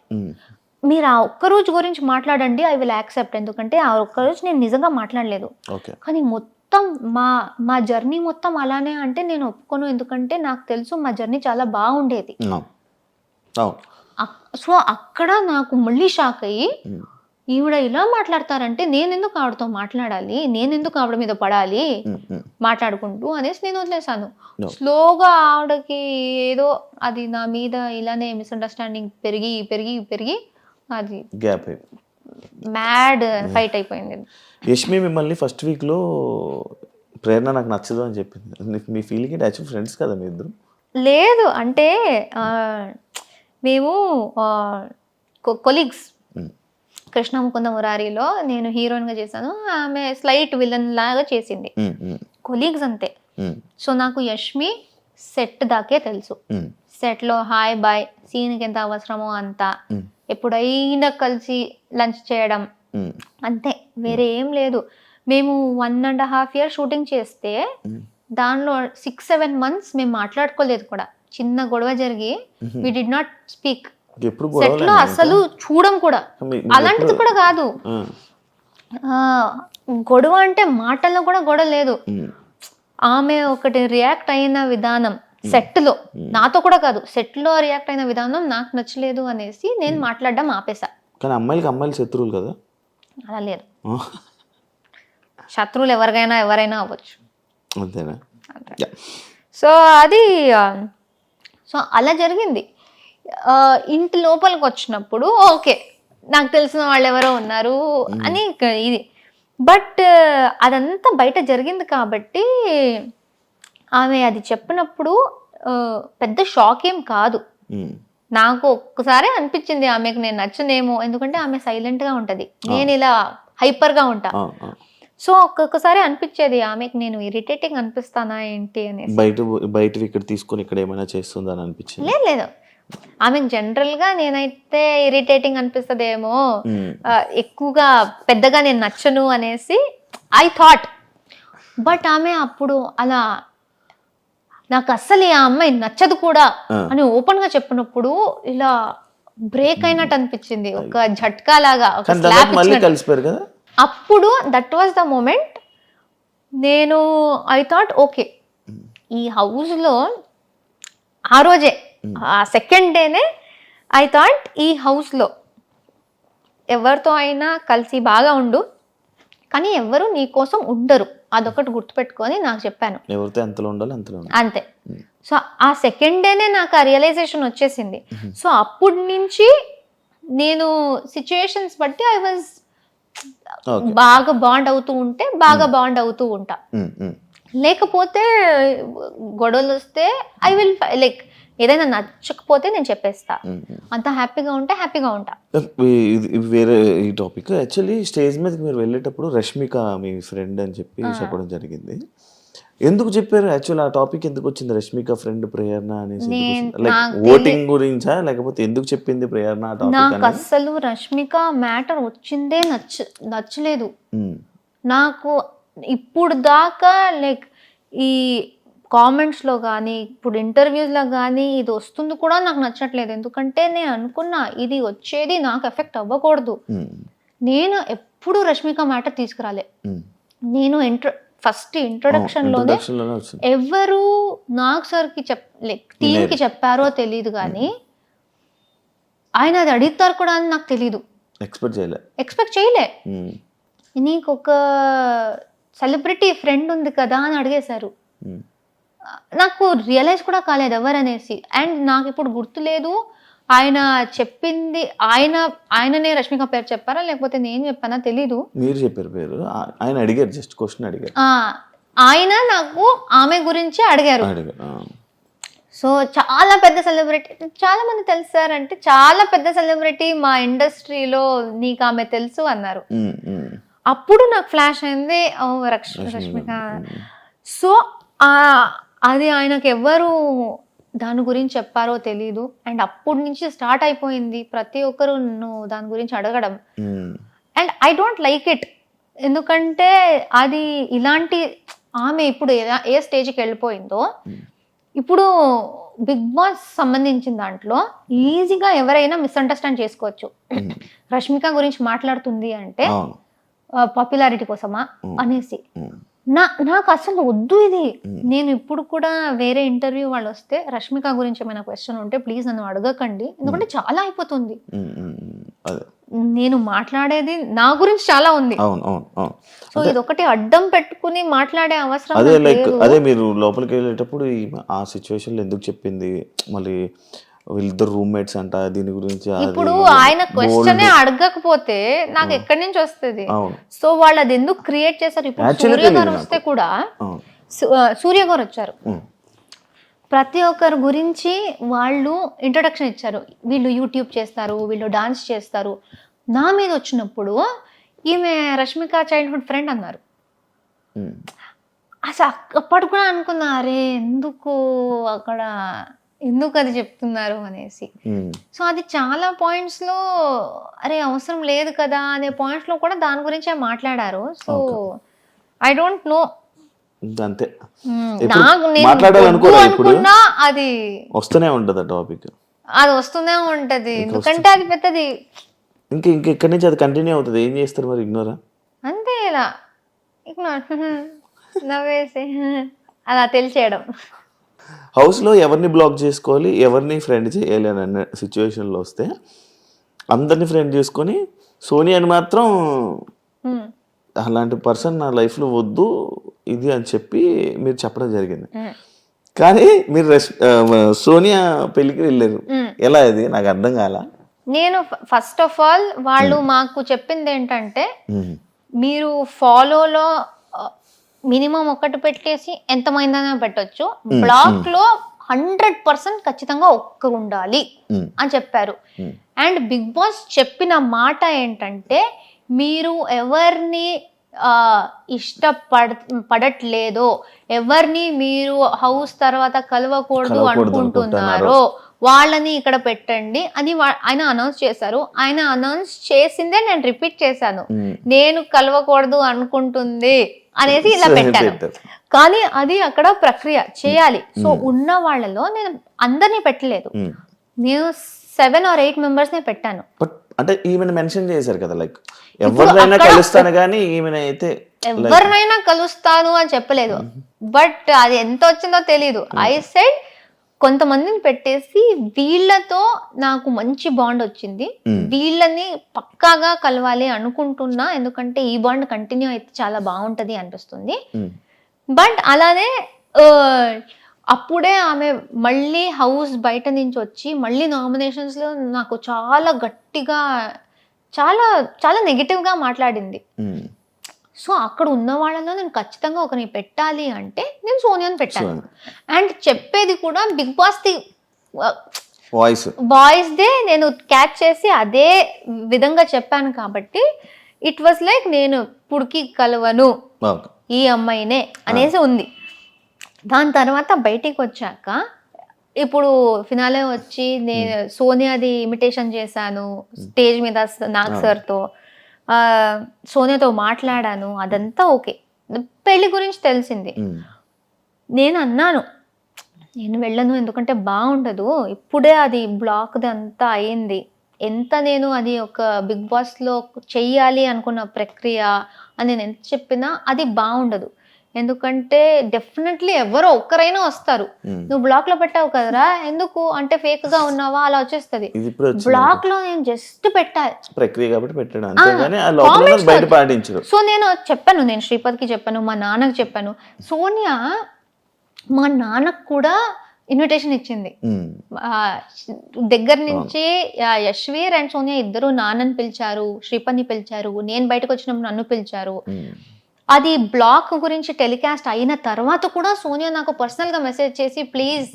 మీరు ఆ ఒక్కరోజు గురించి మాట్లాడండి, ఐ విల్ యాక్సెప్ట్, ఎందుకంటే ఆ ఒక్కరోజు నేను నిజంగా మాట్లాడలేదు. కానీ మొత్తం మా జర్నీ మొత్తం అలానే అంటే నేను ఒప్పుకోను, ఎందుకంటే నాకు తెలుసు మా జర్నీ చాలా బాగుండేది. సో అక్కడ నాకు మళ్ళీ షాక్ అయ్యి, ఈవిడ ఇలా మాట్లాడతారంటే నేనెందుకు ఆవిడతో మాట్లాడాలి, నేనెందుకు ఆవిడ మీద పడాలి మాట్లాడుకుంటూ అనేసి నేను వదిలేసాను. స్లోగా ఆవిడకి ఏదో అది నా మీద ఇలానే మిస్అండర్స్టాండింగ్ పెరిగి పెరిగి పెరిగి అది గ్యాప్ మ్యాడ్ ఫైట్ అయిపోయింది. యష్మి మిమ్మల్ని ఫస్ట్ వీక్లో ప్రేరణ నాకు నచ్చదు అని చెప్పింది. మీ ఫీలింగ్ ఏంటి? యాక్చువల్ ఫ్రెండ్స్ కదా మీ ఇద్దరు? లేదు, అంటే మేము కొలీగ్స్. కృష్ణ ముకుంద మురారిలో నేను హీరోయిన్గా చేశాను, ఆమె స్లైట్ విలన్ లాగా చేసింది. కొలీగ్స్ అంతే. సో నాకు యష్మి సెట్ దాకే తెలుసు. సెట్లో హాయ్ బాయ్, సీన్కి ఎంత అవసరమో అంత, ఎప్పుడైనా కలిసి లంచ్ చేయడం అంతే, వేరే ఏం లేదు. మేము 1.5 years షూటింగ్ చేస్తే దానిలో 6-7 months మేము మాట్లాడుకోలేదు కూడా. చిన్న గొడవ జరిగి వి డిడ్ నాట్ స్పీక్. ఎప్పుడు సెట్ లో అసలు చూడం కూడా, అలాంటిది కూడా కాదు. గొడవ అంటే మాటల్లో కూడా గొడవ లేదు. ఆమె ఒకటి రియాక్ట్ అయిన విధానం సెట్ లో, నాతో కూడా కాదు, సెట్ లో రియాక్ట్ అయిన విధానం నాకు నచ్చలేదు అనేసి నేను మాట్లాడడం ఆపేసా. కానీ అమ్మాయిలు శత్రువులు కదా? అలా లేదు, శత్రువులు ఎవరైనా అవ్వచ్చు. అంతేనా? సో అది సో అలా జరిగింది. ఇంటి లోపలికి వచ్చినప్పుడు ఓకే, నాకు తెలిసిన వాళ్ళు ఎవరో ఉన్నారు అని ఇది, బట్ అదంతా బయట జరిగింది కాబట్టి ఆమె అది చెప్పినప్పుడు పెద్ద షాక్ ఏం కాదు. నాకు ఒక్కసారి అనిపించింది ఆమెకు నేను నచ్చనేమో, ఎందుకంటే ఆమె సైలెంట్ గా ఉంటది, నేను ఇలా హైపర్ గా ఉంటా. సో ఒక్కొక్కసారి అనిపించేది ఆమెకు నేను ఇరిటేటింగ్ అనిపిస్తానా ఏంటి అనేసి. బయట ఇక్కడ తీసుకొని ఇక్కడ ఏమైనా చేస్తుందని అనిపించింది? లేదు, ఆమెకు జనరల్ గా నేనైతే ఇరిటేటింగ్ అనిపిస్తుందేమో, ఎక్కువగా పెద్దగా నేను నచ్చను అనేసి ఐ థాట్. బట్ ఆమె అప్పుడు అలా నాకు అస్సలు ఆ అమ్మాయి నచ్చదు కూడా అని ఓపెన్ గా చెప్పినప్పుడు ఇలా బ్రేక్ అయినట్టు అనిపించింది, ఒక ఝట్కా లాగా, ఒక స్లాప్ ఇచ్చినట్టు. అప్పుడు దట్ వాజ్ ద మూమెంట్ నేను ఐ థాట్ ఓకే, ఈ హౌస్ లో ఆ రోజే ఆ సెకండ్ డేనే ఐ థాట్ ఈ హౌస్ లో ఎవరితో అయినా కలిసి బాగా ఉండు, కానీ ఎవరు నీ కోసం ఉండరు, అదొకటి గుర్తుపెట్టుకొని నాకు చెప్పాను. ఎవరితో ఎంతలో ఉండాలి అంతలో అంతే. సో ఆ సెకండ్ డేనే నాకు ఆ రియలైజేషన్ వచ్చేసింది. సో అప్పటి నుంచి నేను సిచ్యుయేషన్స్ బట్టి ఐ వాజ్ బాగా బాండ్ అవుతూ ఉంటే బాగా బాండ్ అవుతూ ఉంటా, లేకపోతే గొడవలు వస్తే ఐ విల్ లైక్ ఏదైనా నచ్చకపోతే నేను చెప్పేస్తా, అంత హ్యాపీగా ఉంటే హ్యాపీగా ఉంటా. వేరే ఈ టాపిక్, యాక్చువల్లీ స్టేజ్ మీదకి మీరు వెళ్ళేటప్పుడు రష్మిక మీ ఫ్రెండ్ అని చెప్పి చెప్పడం జరిగింది. ఎందుకు చెప్పారు యాక్చువల్? ఆ టాపిక్ ఎందుకు వచ్చింది, రష్మిక ఫ్రెండ్ ప్రేరణ అనేసి? లైక్ ఓటింగ్ గురించా, లేకపోతే ఎందుకు చెప్పింది ప్రేరణ ఆ టాపిక్? నాకు అసలు రష్మిక మ్యాటర్ వచ్చిందే నచ్చలేదు నాకు ఇప్పుడు దాకా. లైక్ ఈ కామెంట్స్లో కానీ ఇప్పుడు ఇంటర్వ్యూస్లో కానీ ఇది వస్తుంది కూడా నాకు నచ్చట్లేదు, ఎందుకంటే నేను అనుకున్నా ఇది వచ్చేది నాకు ఎఫెక్ట్ అవ్వకూడదు. నేను ఎప్పుడు రష్మిక మ్యాటర్ తీసుకురాలే. నేను ఫస్ట్ ఇంట్రొడక్షన్ లోనే ఎవరు నాగ్ సార్కి లైక్ టీంకి చెప్పారో తెలియదు, కానీ ఆయన అది అడుగుతారు కూడా అని నాకు తెలీదు, ఎక్స్పెక్ట్ చేయలే. నీకు ఒక సెలబ్రిటీ ఫ్రెండ్ ఉంది కదా అని అడిగేశారు, నాకు రియలైజ్ కూడా కాలేదు ఎవరనేసి. అండ్ నాకు ఇప్పుడు గుర్తులేదు ఆయన చెప్పింది, ఆయననే రష్మిక పేరు చెప్పారా లేకపోతే నేను చెప్పానా తెలీదు. మీరు చెప్పారు పేరు, ఆయన అడిగారు, జస్ట్ క్వశ్చన్ అడిగారు. ఆయన నాకు ఆమె గురించి అడిగారు. సో చాలా పెద్ద సెలబ్రిటీ, చాలా మంది తెలుసారంటే చాలా పెద్ద సెలబ్రిటీ మా ఇండస్ట్రీలో, నీకు ఆమె తెలుసు అన్నారు. అప్పుడు నాకు ఫ్లాష్ అయింది, ఓ రష్మిక. సో అది ఆయనకు ఎవరు దాని గురించి చెప్పారో తెలీదు. అండ్ అప్పటి నుంచి స్టార్ట్ అయిపోయింది ప్రతి ఒక్కరు నువ్వు దాని గురించి అడగడం. And I don't like it, ఎందుకంటే అది ఇలాంటి ఆమె ఇప్పుడు ఏ స్టేజ్కి వెళ్ళిపోయిందో, ఇప్పుడు బిగ్ బాస్ సంబంధించిన దాంట్లో ఈజీగా ఎవరైనా మిస్అండర్స్టాండ్ చేసుకోవచ్చు. రష్మిక గురించి మాట్లాడుతుంది అంటే పాపులారిటీ కోసమా అనేసి. నాకు అసలు వద్దు ఇది. నేను ఇప్పుడు కూడా వేరే ఇంటర్వ్యూ వాళ్ళు వస్తే రష్మిక గురించి ఏమైనా క్వశ్చన్ ఉంటే ప్లీజ్ నన్ను అడగకండి, ఎందుకంటే చాలా అయిపోతుంది. నేను మాట్లాడేది నా గురించి చాలా ఉంది. సో ఇది ఒకటి అడ్డం పెట్టుకుని మాట్లాడే అవసరం లేదు. అదే మీరు లోపలికి వెళ్ళేటప్పుడు ఆ సిచ్యువేషన్ లో ఎందుకు చెప్పింది, మళ్ళీ వీళ్ళిద్దరు రూమ్మేట్స్ అంట, దీని గురించి ఇప్పుడు ఆయన క్వశ్చన్ అడగకపోతే నాకు ఎక్కడి నుంచి వస్తుంది? సో వాళ్ళు అది ఎందుకు క్రియేట్ చేశారు? ఇప్పుడు సూర్య గారు వస్తే కూడా, సూర్య గారు వచ్చారు, ప్రతి ఒక్కరి గురించి వాళ్ళు ఇంట్రొడక్షన్ ఇచ్చారు. వీళ్ళు యూట్యూబ్ చేస్తారు, వీళ్ళు డాన్స్ చేస్తారు. నా మీద వచ్చినప్పుడు ఈమె రష్మిక చైల్డ్హుడ్ ఫ్రెండ్ అన్నారు. అసలు అప్పటి కూడా అనుకున్నా, అరే ఎందుకు అక్కడ ఎందుకు అది చెప్తున్నారు అనేసి. సో అది చాలా పాయింట్స్ లో అరే అవసరం లేదు కదా అనే పాయింట్స్ లో కూడా దాని గురించే మాట్లాడారు. సో ఐ డోంట్ నో ఇంకా అంతే. నాకు నేను మాట్లాడాలనుకోరా ఇప్పుడు అనుకున్నా అది వస్తూనే ఉంటుంది ఆ టాపిక్, అది వస్తూనే ఉంటది. ఎందుకంటే అది పెద్దది. ఇంకా ఇక్కడి నుంచి అది కంటిన్యూ అవుతుంది. ఏం చేస్తారు మరి? ఇగ్నోరా? అంతే, ఇలా నవ్వేసి అలా తెలిసేయడం. హౌస్లో ఎవరిని బ్లాక్ చేసుకోవాలి, ఎవరిని ఫ్రెండ్ చేయాలి అని అన్న సిచ్యువేషన్లో వస్తే అందరినీ ఫ్రెండ్ చేసుకొని సోనియాని మాత్రం అలాంటి పర్సన్ నా లైఫ్లో వద్దు ఇది అని చెప్పి మీరు చెప్పడం జరిగింది. కానీ మీరు సోనియా పెళ్ళికి వెళ్ళారు. ఎలా ఇది నాకు అర్థం కాల. నేను ఫస్ట్ ఆఫ్ ఆల్ వాళ్ళు మాకు చెప్పింది ఏంటంటే, మీరు ఫాలోలో మినిమం ఒకటి పెట్టేసి ఎంతమైందైనా పెట్టొచ్చు, బ్లాక్ లో 100% ఖచ్చితంగా ఒక్కరు ఉండాలి అని చెప్పారు. అండ్ బిగ్ బాస్ చెప్పిన మాట ఏంటంటే, మీరు ఎవరిని పడట్లేదో, ఎవరిని మీరు హౌస్ తర్వాత కలవకూడదు అనుకుంటున్నారో వాళ్ళని ఇక్కడ పెట్టండి అని ఆయన అనౌన్స్ చేశారు. ఆయన అనౌన్స్ చేసిందే నేను రిపీట్ చేశాను. నేను కలవకూడదు అనుకుంటుంది అనేసి ఇలా పెట్టాను. కానీ అది అక్కడ ప్రక్రియ చేయాలి. సో ఉన్న వాళ్ళలో నేను అందరినీ పెట్టలేదు. నేను 7 or 8 members నే పెట్టాను. అంటే ఈమెను మెన్షన్ చేశారు కదా, లైక్ ఎవరినైనా కలుస్తాను కానీ ఈమెను అయితే ఎవరినైనా కలుస్తాను అని చెప్పలేదు. బట్ అది ఎంత వచ్చిందో తెలీదు. ఐ సెడ్ కొంతమందిని పెట్టేసి వీళ్ళతో నాకు మంచి బాండ్ వచ్చింది, వీళ్ళని పక్కాగా కలవాలి అనుకుంటున్నా, ఎందుకంటే ఈ బాండ్ కంటిన్యూ అయితే చాలా బాగుంటది అనిపిస్తుంది. బట్ అలానే అప్పుడే ఆమె మళ్ళీ హౌస్ బయట నుంచి వచ్చి మళ్ళీ నామినేషన్స్ లో నాకు చాలా గట్టిగా చాలా చాలా నెగిటివ్ గా మాట్లాడింది. సో అక్కడ ఉన్న వాళ్ళలో నేను ఖచ్చితంగా ఒకరిని పెట్టాలి అంటే నేను సోనియాని పెట్టాను. అండ్ చెప్పేది కూడా బిగ్ బాస్ ది వాయిస్ దే నేను క్యాచ్ చేసి అదే విధంగా చెప్పాను. కాబట్టి ఇట్ వాస్ లైక్ నేను ఇప్పుడుకి కలవను ఈ అమ్మాయినే అనేసి ఉంది. దాని తర్వాత బయటికి వచ్చాక ఇప్పుడు ఫినాలే వచ్చి నేను సోనియాది ఇమిటేషన్ చేశాను స్టేజ్ మీద నాగ్ సార్తో, సోనియాతో మాట్లాడాను, అదంతా ఓకే. పెళ్లి గురించి తెలిసింది. నేను అన్నాను నేను వెళ్ళను, ఎందుకంటే బాగుండదు, ఇప్పుడే అది బ్లాక్ది అంతా అయింది. ఎంత నేను అది ఒక బిగ్ బాస్లో చెయ్యాలి అనుకున్న ప్రక్రియ అని నేను ఎంత చెప్పినా అది బాగుండదు. ఎందుకంటే డెఫినెట్లీ ఎవరో ఒక్కరైనా వస్తారు. నువ్వు బ్లాక్ లో పెట్టావు కదరా, ఎందుకు అంటే ఫేక్ గా ఉన్నావా అలా వచ్చేస్తుంది. బ్లాక్ లో నేను జస్ట్ పెట్టాలి ప్రక్రియ కాబట్టి పెట్టాను. సో నేను చెప్పాను, నేను శ్రీపద్కి చెప్పాను, మా నాన్నకు చెప్పాను. సోనియా మా నాన్నకు కూడా ఇన్విటేషన్ ఇచ్చింది. దగ్గర నుంచి యశ్వీర్ అండ్ సోనియా ఇద్దరు నాన్నని పిలిచారు, శ్రీపద్ని పిలిచారు, నేను బయటకు వచ్చినప్పుడు నన్ను పిలిచారు. అది బ్లాక్ గురించి టెలికాస్ట్ అయిన తర్వాత కూడా సోనియా నాకు పర్సనల్ గా మెసేజ్ చేసి ప్లీజ్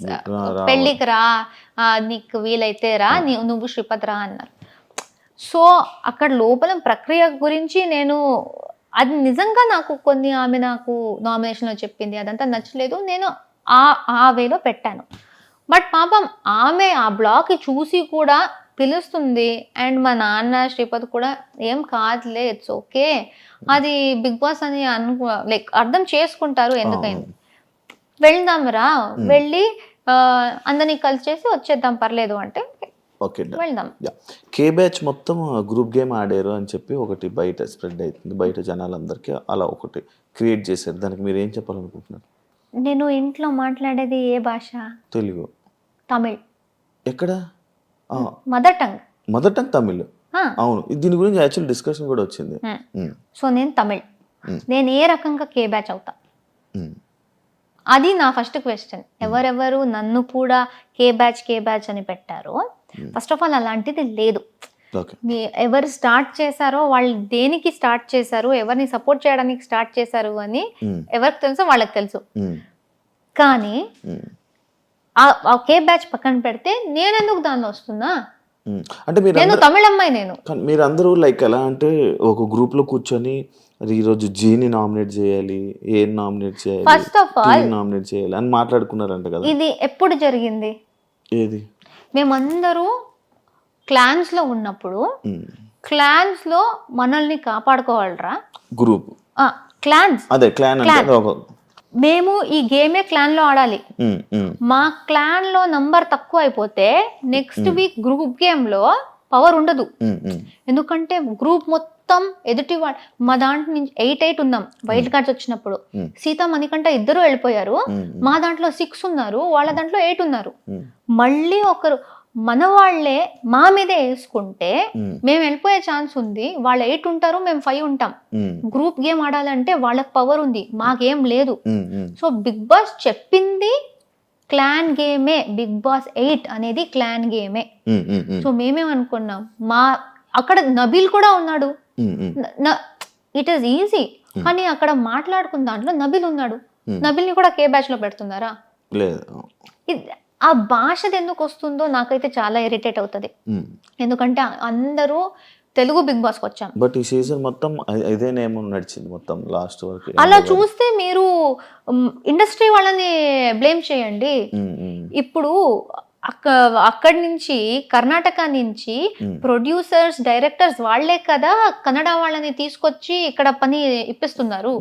పెళ్ళికి రా, నీకు వీలైతే రా, నువ్వు శ్రీపద్ రా అన్నారు. సో అక్కడ లోపల ప్రక్రియ గురించి నేను అది నిజంగా నాకు కొన్ని ఆమె నాకు నామినేషన్లో చెప్పింది అదంతా నచ్చలేదు, నేను ఆ వేలో పెట్టాను. బట్ పాపం ఆమె ఆ బ్లాక్ చూసి కూడా పిలుస్తుంది. అండ్ మా నాన్న శ్రీపద్ కూడా ఏం కాదులే, ఇట్స్ ఓకే, అది బిగ్ బాస్ అని లైక్ అర్థం చేసుకుంటారు, ఎందుకైంది వెళ్దాం రా, వెళ్ళి అందరినీ కలిసి చేసి వచ్చేద్దాం పర్లేదు అంటే వెళ్దాం. కే బ్యాచ్ మొత్తం గ్రూప్ గేమ్ ఆడారు అని చెప్పి ఒకటి బయట స్ప్రెడ్ అవుతుంది, బయట జనాలందరికీ అలా ఒకటి క్రియేట్ చేశారు. దానికి మీరు ఏం చెప్పాలనుకుంటున్నారు? నేను ఇంట్లో మాట్లాడేది ఏ భాష? తెలుగు, తమిళ్. ఎక్కడ? Mother tongue. Mother tongue Tamil. అవును, దీని గురించి యాక్చువల్ డిస్కషన్ కూడా వచ్చింది. సో నేను తమిళ్, నేను ఏ రకంగా కే బ్యాచ్ అవుతా? అది నా ఫస్ట్ క్వశ్చన్. ఎవరెవరు నన్ను కూడా కే బ్యాచ్ అని పెట్టారో, ఫస్ట్ ఆఫ్ ఆల్ అలాంటిది లేదు. ఎవరు స్టార్ట్ చేశారో వాళ్ళు దేనికి స్టార్ట్ చేశారు, ఎవరిని సపోర్ట్ చేయడానికి స్టార్ట్ చేశారు అని ఎవరికి తెలుసో వాళ్ళకి తెలుసు. కానీ ఆ కే బ్యాచ్ పక్కన పెడితే నేను ఎందుకు దానిలో వస్తున్నా? అంటే నేను తమిళ అమ్మాయి. నేను మీరు అందరూ లైక్ ఎలా అంటే ఒక గ్రూప్ లో కూర్చొని ఈరోజు జీని నామినేట్ చేయాలి, ఏ నామినేట్ చేయాలి, ఫస్ట్ ఆఫ్ ఆల్ నామినేట్ చేయాలి అని మాట్లాడుకున్నారంట కదా. ఇది ఎప్పుడు జరిగింది? ఏది? మేమందరూ క్లాన్స్ లో ఉన్నప్పుడు, క్లాన్స్ లో మనల్ని కాపాడుకోవాలరా గ్రూప్, క్లాన్స్, అదే క్లాన్ అంటే మేము ఈ గేమే క్లాన్లో ఆడాలి. మా క్లాన్లో నంబర్ తక్కువ అయిపోతే నెక్స్ట్ వీక్ గ్రూప్ గేమ్లో పవర్ ఉండదు. ఎందుకంటే గ్రూప్ మొత్తం ఎదుటి మా దాంట్లో నుంచి 8 ఉన్నాం వైల్డ్ కార్డ్స్ వచ్చినప్పుడు. సీత మణికంఠ ఇద్దరు వెళ్ళిపోయారు. మా దాంట్లో 6 ఉన్నారు, వాళ్ళ దాంట్లో 8 ఉన్నారు. మళ్ళీ ఒకరు మన వాళ్ళే మా మీదే వేసుకుంటే మేము వెళ్ళిపోయే ఛాన్స్ ఉంది. వాళ్ళు 8 ఉంటారు, మేము 5 ఉంటాం. గ్రూప్ గేమ్ ఆడాలంటే వాళ్ళకి పవర్ ఉంది, మాకేం లేదు. సో బిగ్ బాస్ చెప్పింది క్లాన్ గేమే. బిగ్ బాస్ 8 అనేది క్లాన్ గేమే. సో మేమేమనుకున్నాం, అక్కడ నబీల్ కూడా ఉన్నాడు. It is easy. కానీ అక్కడ మాట్లాడుకున్న దాంట్లో నబీల్ ఉన్నాడు. నబీల్ని కూడా కే బ్యాచ్ లో పెడుతున్నారా? ఆ భాషది ఎందుకు వస్తుందో నాకైతే చాలా ఇరిటేట్ అవుతుంది. ఎందుకంటే అందరూ తెలుగు బిగ్ బాస్కి వచ్చాం. బట్ ఈ సీజన్ మొత్తం ఇదే నేమ్ నడిచింది మొత్తం లాస్ట్ వరకు. అలా చూస్తే మీరు ఇండస్ట్రీ వాళ్ళని బ్లేమ్ చేయండి. ఇప్పుడు అక్కడి నుంచి కర్ణాటక నుంచి ప్రొడ్యూసర్స్, డైరెక్టర్స్ వాళ్లే కదా కన్నడ వాళ్ళని తీసుకొచ్చి ఇక్కడ పని ఇప్పిస్తున్నారు,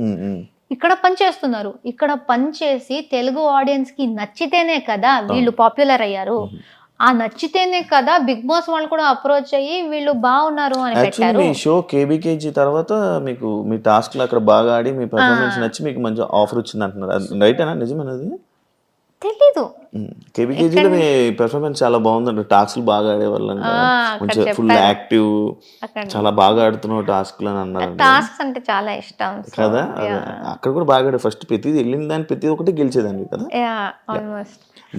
ఇక్కడ పని చేస్తున్నారు. ఇక్కడ పని చేసి తెలుగు ఆడియన్స్ కి నచ్చితేనే కదా వీళ్ళు పాపులర్ అయ్యారు. ఆ నచ్చితేనే కదా బిగ్ బాస్ వాళ్ళు కూడా అప్రోచ్ అయ్యి వీళ్ళు బాగున్నారు అని పెట్టారు. మీ షో కేబీకేజీ తర్వాత మీకు మీ టాస్క్ లో అక్కడ బాగా ఆడి మీ పర్ఫార్మెన్స్ నచ్చి మీకు మంచి ఆఫర్ వచ్చింది అంటున్నారు. రైటేనా? నిజమేనది? తెలీదు. కేబీకేజీలో మీ పెర్ఫార్మెన్స్ చాలా బాగుందండి. టాస్క్లు బాగా ఆడేవాళ్ళంట, మంచిగా ఫుల్ యాక్టివ్, చాలా బాగా ఆడుతున్నావు టాస్క్లు అని అన్నారు. టాస్క్స్ అంటే చాలా ఇష్టం కదా. అక్కడ కూడా బాగా ఆడే, ఫస్ట్ ప్రతిది వెళ్ళిన దాన్ని ప్రతి ఒక్కటి గెలిచేదాన్ని కదా.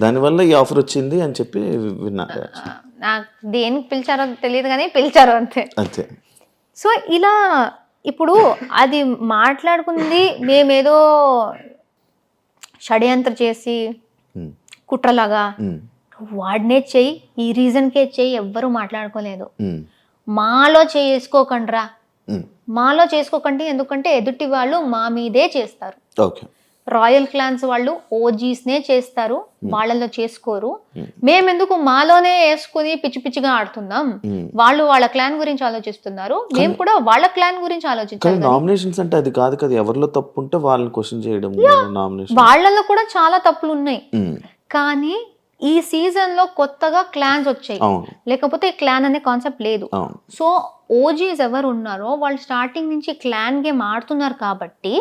దానివల్ల ఈ ఆఫర్ వచ్చింది అని చెప్పి విన్నా. నాకు దేనికి పిలిచారో తెలియదు కానీ పిలిచారు అంతే. అంతే. సో ఇలా ఇప్పుడు అది మాట్లాడుకుంది మేమేదో షడ్యంత్ర చేసి కుట్రలాగా వాడినే చెయ్యి, ఈ రీజన్కే చెయ్యి, ఎవ్వరూ మాట్లాడుకోలేదు. మాలో చేసుకోకండ్రా, మాలో చేసుకోకండి. ఎందుకంటే ఎదుటి వాళ్ళు మా మీదే చేస్తారు. రాయల్ క్లాన్స్ వాళ్ళు ఓజీస్నే చేస్తారు, వాళ్ళలో చేసుకోరు. మేమెందుకు మాలోనే వేసుకుని పిచ్చి పిచ్చిగా ఆడుతున్నాం? వాళ్ళు వాళ్ళ క్లాన్ గురించి ఆలోచిస్తున్నారు, మేము కూడా వాళ్ళ క్లాన్ గురించి ఆలోచించాలి. నామినేషన్స్ అంటే అది కాదు కదా, ఎవరిలో తప్పు ఉంటే వాళ్ళని క్వశ్చన్ చేయడం. వాళ్ళలో కూడా చాలా తప్పులు ఉన్నాయి. కానీ ఈ సీజన్ లో కొత్తగా క్లాన్స్ వచ్చాయి, లేకపోతే క్లాన్ అనే కాన్సెప్ట్ లేదు. సో ఓజీస్ ఎవరు ఉన్నారో వాళ్ళు స్టార్టింగ్ నుంచి క్లాన్ గేమ్ ఆడుతున్నారు కాబట్టి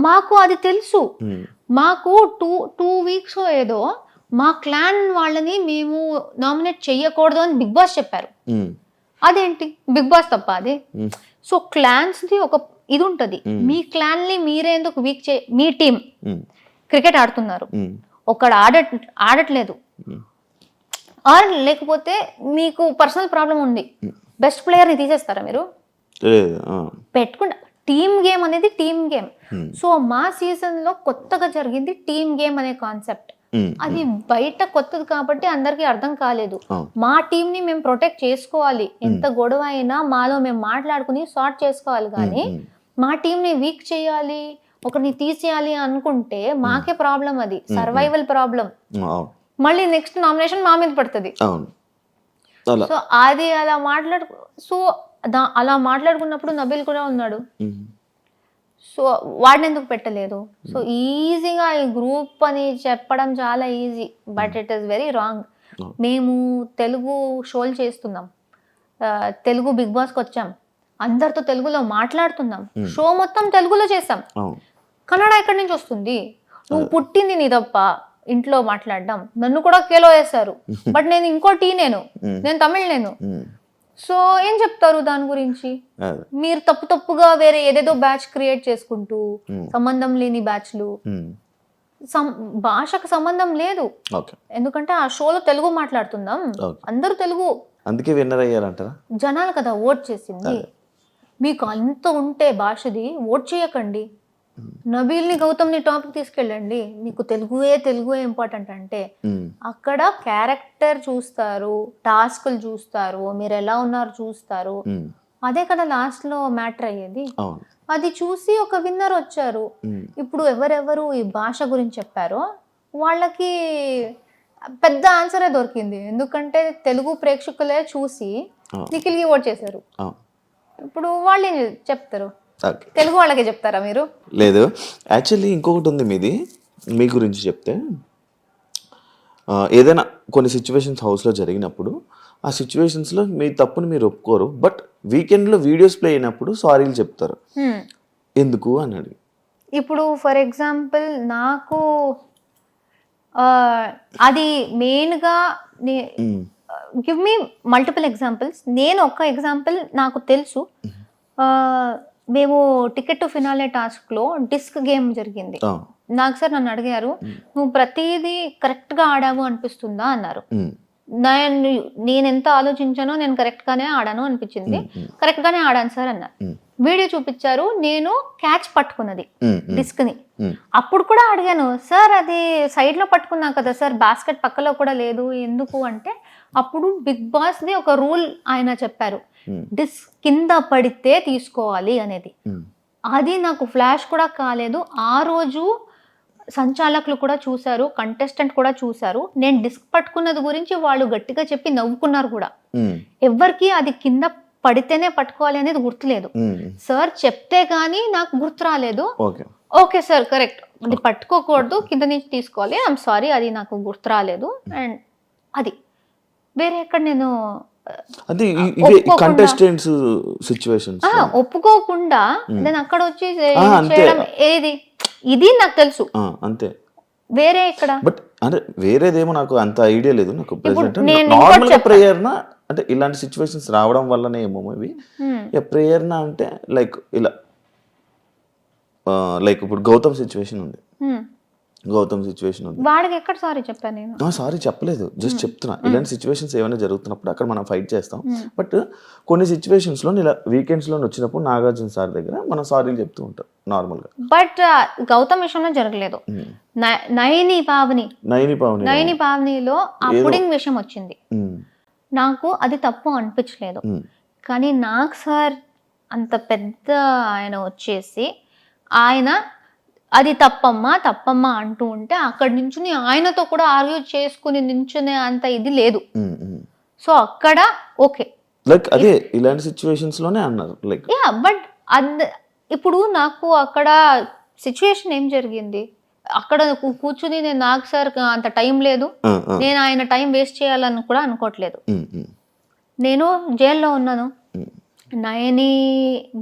మాకు అది తెలుసు. మాకు టూ వీక్స్ ఏదో మా క్లాన్ వాళ్ళని మేము నామినేట్ చెయ్యకూడదు అని బిగ్ బాస్ చెప్పారు. అదేంటి బిగ్ బాస్ తప్ప అది? సో క్లాన్స్ ది ఒక ఇది ఉంటది. మీ క్లాన్ ని మీరే ఎందుకు వీక్ మీ టీం క్రికెట్ ఆడుతున్నారు, ఒకడు ఆడట్లేదు, ఆర్ లేకపోతే మీకు పర్సనల్ ప్రాబ్లం ఉంది, బెస్ట్ ప్లేయర్ ని తీసేస్తారా మీరు? పెట్టుకుంటా. టీమ్ గేమ్ అనేది టీమ్ గేమ్. సో మా సీజన్ లో కొత్తగా జరిగింది టీమ్ గేమ్ అనే కాన్సెప్ట్. అది బయట కొత్తది కాబట్టి అందరికి అర్థం కాలేదు. మా టీం ని మేము ప్రొటెక్ట్ చేసుకోవాలి, ఎంత గొడవ అయినా మాలో మేము మాట్లాడుకుని సార్ట్ చేసుకోవాలి. కానీ మా టీం ని వీక్ చేయాలి, ఒకరిని తీసేయాలి అనుకుంటే మాకే ప్రాబ్లం, అది సర్వైవల్ ప్రాబ్లం. మళ్ళీ నెక్స్ట్ నామినేషన్ మా మీద పడుతుంది. సో అది అలా మాట్లాడుకున్నప్పుడు నబీల్ కూడా ఉన్నాడు. సో వాడిని ఎందుకు పెట్టలేదు? సో ఈజీగా ఈ గ్రూప్ అని చెప్పడం చాలా easy, but it is very wrong. మేము తెలుగు షోలు చేస్తున్నాం, తెలుగు బిగ్ బాస్కి వచ్చాం, అందరితో తెలుగులో మాట్లాడుతున్నాం, షో మొత్తం తెలుగులో చేస్తాం. కన్నడ ఎక్కడి నుంచి వస్తుంది? నువ్వు పుట్టింది నీ తప్ప ఇంట్లో మాట్లాడడం. నన్ను కూడా కేలో వేశారు, బట్ నేను ఇంకో నేను తమిళ్ నేను. సో ఏం చెప్తారు దాని గురించి? మీరు తప్పుగా వేరే ఏదేదో బ్యాచ్ క్రియేట్ చేసుకుంటూ, సంబంధం లేని బ్యాచ్లు, భాషకు సంబంధం లేదు. ఎందుకంటే ఆ షోలో తెలుగు మాట్లాడుతున్నాం, అందరూ తెలుగు, అందుకే విన్నర్ అయ్యారంటారా? జనాలు కదా ఓట్ చేసింది. మీకు అంత ఉంటే భాషది ఓట్ చేయకండి. నబీల్ని, గౌతమ్ని టాపిక్ తీసుకెళ్ళండి. మీకు తెలుగు ఇంపార్టెంట్ అంటే అక్కడ క్యారెక్టర్ చూస్తారు, టాస్క్లు చూస్తారు, మీరు ఎలా ఉన్నారు చూస్తారు. అదే కదా లాస్ట్ లో మ్యాటర్ అయ్యేది. అది చూసి ఒక విన్నర్ వచ్చారు. ఇప్పుడు ఎవరెవరు ఈ భాష గురించి చెప్పారో వాళ్ళకి పెద్ద ఆన్సరే దొరికింది. ఎందుకంటే తెలుగు ప్రేక్షకులే చూసి నిఖిల్కి ఓట్ చేశారు. ఇప్పుడు వాళ్ళు ఏం చెప్తారు? ఓకే. తెలుగు వాళ్ళకే చెప్తారా మీరు? లేదు, యాక్చువల్లీ ఇంకొకటి ఉంది మీది, మీ గురించి చెప్తే ఏదైనా కొన్ని సిచ్యువేషన్స్ హౌస్లో జరిగినప్పుడు ఆ సిచ్యువేషన్స్లో మీ తప్పుని మీరు ఒప్పుకోరు, బట్ వీకెండ్లో వీడియోస్ ప్లే అయినప్పుడు సారీలు చెప్తారు. ఎందుకు అని అడిగి. ఇప్పుడు ఫర్ ఎగ్జాంపుల్ నాకు అది మెయిన్గా గివ్ మీ మల్టిపుల్ ఎగ్జాంపుల్స్. నేను ఒక ఎగ్జాంపుల్ నాకు తెలుసు. మేము టికెట్ టు ఫినాలే టాస్క్లో డిస్క్ గేమ్ జరిగింది. నాకు సార్ నన్ను అడిగారు, నువ్వు ప్రతిదీ కరెక్ట్గా ఆడావు అనిపిస్తుందా అన్నారు. నేను ఎంత ఆలోచించానో నేను కరెక్ట్గానే ఆడాను అనిపించింది. కరెక్ట్గానే ఆడాను సార్ అన్నారు. వీడియో చూపించారు, నేను క్యాచ్ పట్టుకున్నది డిస్క్ని. అప్పుడు కూడా అడిగాను, సార్ అది సైడ్లో పట్టుకున్నా కదా సార్, బాస్కెట్ పక్కలో కూడా లేదు ఎందుకు అంటే, అప్పుడు బిగ్ బాస్ది ఒక రూల్ ఆయన చెప్పారు, డిస్క్ కింద పడితే తీసుకోవాలి అనేది. అది నాకు ఫ్లాష్ కూడా కాలేదు. ఆ రోజు సంచాలకులు కూడా చూశారు, కంటెస్టెంట్ కూడా చూశారు. నేను డిస్క్ పట్టుకున్నది గురించి వాళ్ళు గట్టిగా చెప్పి నవ్వుకున్నారు కూడా. ఎవరికి అది కింద పడితేనే పట్టుకోవాలి అనేది గుర్తులేదు. సార్ చెప్తే గానీ నాకు గుర్తు రాలేదు. ఓకే సార్ కరెక్ట్, అది పట్టుకోకూడదు, కింద నుంచి తీసుకోవాలి, ఐఎమ్ సారీ, అది నాకు గుర్తు రాలేదు. అండ్ అది వేరే ఎక్కడ నేను ఒప్పుకోకుండా నేను అక్కడ వచ్చి చేయడం ఏది, ఇది నాకు తెలుసు అంతే. వేరే ఎక్కడ బట్ అంటే వేరేదేమో నాకు అంత ఐడియా లేదు. నాకు ప్రెజెంట్ నార్మల్ గా ప్రేయర్ నా అంటే ఇలాంటి సిచ్యువేషన్స్ రావడం వల్లనే ఏమో ఇవి ప్రేయర్ నా అంటే లైక్ ఇలా లైక్ ఇప్పుడు గౌతమ్ సిచ్యువేషన్ ఉంది. వాడికి ఎక్కడ సారీ చెప్పాను నేను? సారీ చెప్పలేదు, జస్ట్ చెప్తున్నా. ఇలాంటి సిచ్యువేషన్స్ ఏమైనా జరుగుతున్నప్పుడు అక్కడ మనం ఫైట్ చేస్తాం. బట్ కొన్ని సిచ్యువేషన్స్ లో ఇలా వీకెండ్స్ లో వచ్చినప్పుడు నాగార్జున సార్ దగ్గర మనం సారీలు చెప్తూ ఉంటాం నార్మల్ గా. బట్ గౌతమ్ విషయంలో జరగలేదు. నయని పావనిలో ఆ పుడింగ్ విషయం వచ్చింది. నాకు అది తప్పు అనిపించలేదు, కానీ నాకు సార్ అంత పెద్ద ఆయన వచ్చేసి ఆయన అది తప్పమ్మా అంటూ ఉంటే అక్కడి నుంచి ఆయనతో కూడా ఆర్గ్యూ చేసుకుని నించునే అంత ఇది లేదు. సో అక్కడ ఓకే, లైక్ అదే ఇలాంటి సిచ్యువేషన్స్ లోనే అన్నారు లైక్ యా. బట్ ఇప్పుడు నాకు అక్కడ సిచ్యువేషన్ ఏం జరిగింది, అక్కడ కూర్చుని నేను నాకు సార్ అంత టైం లేదు, నేను ఆయన టైం వేస్ట్ చేయాలని కూడా అనుకోవట్లేదు. నేను జైల్లో ఉన్నాను, నయని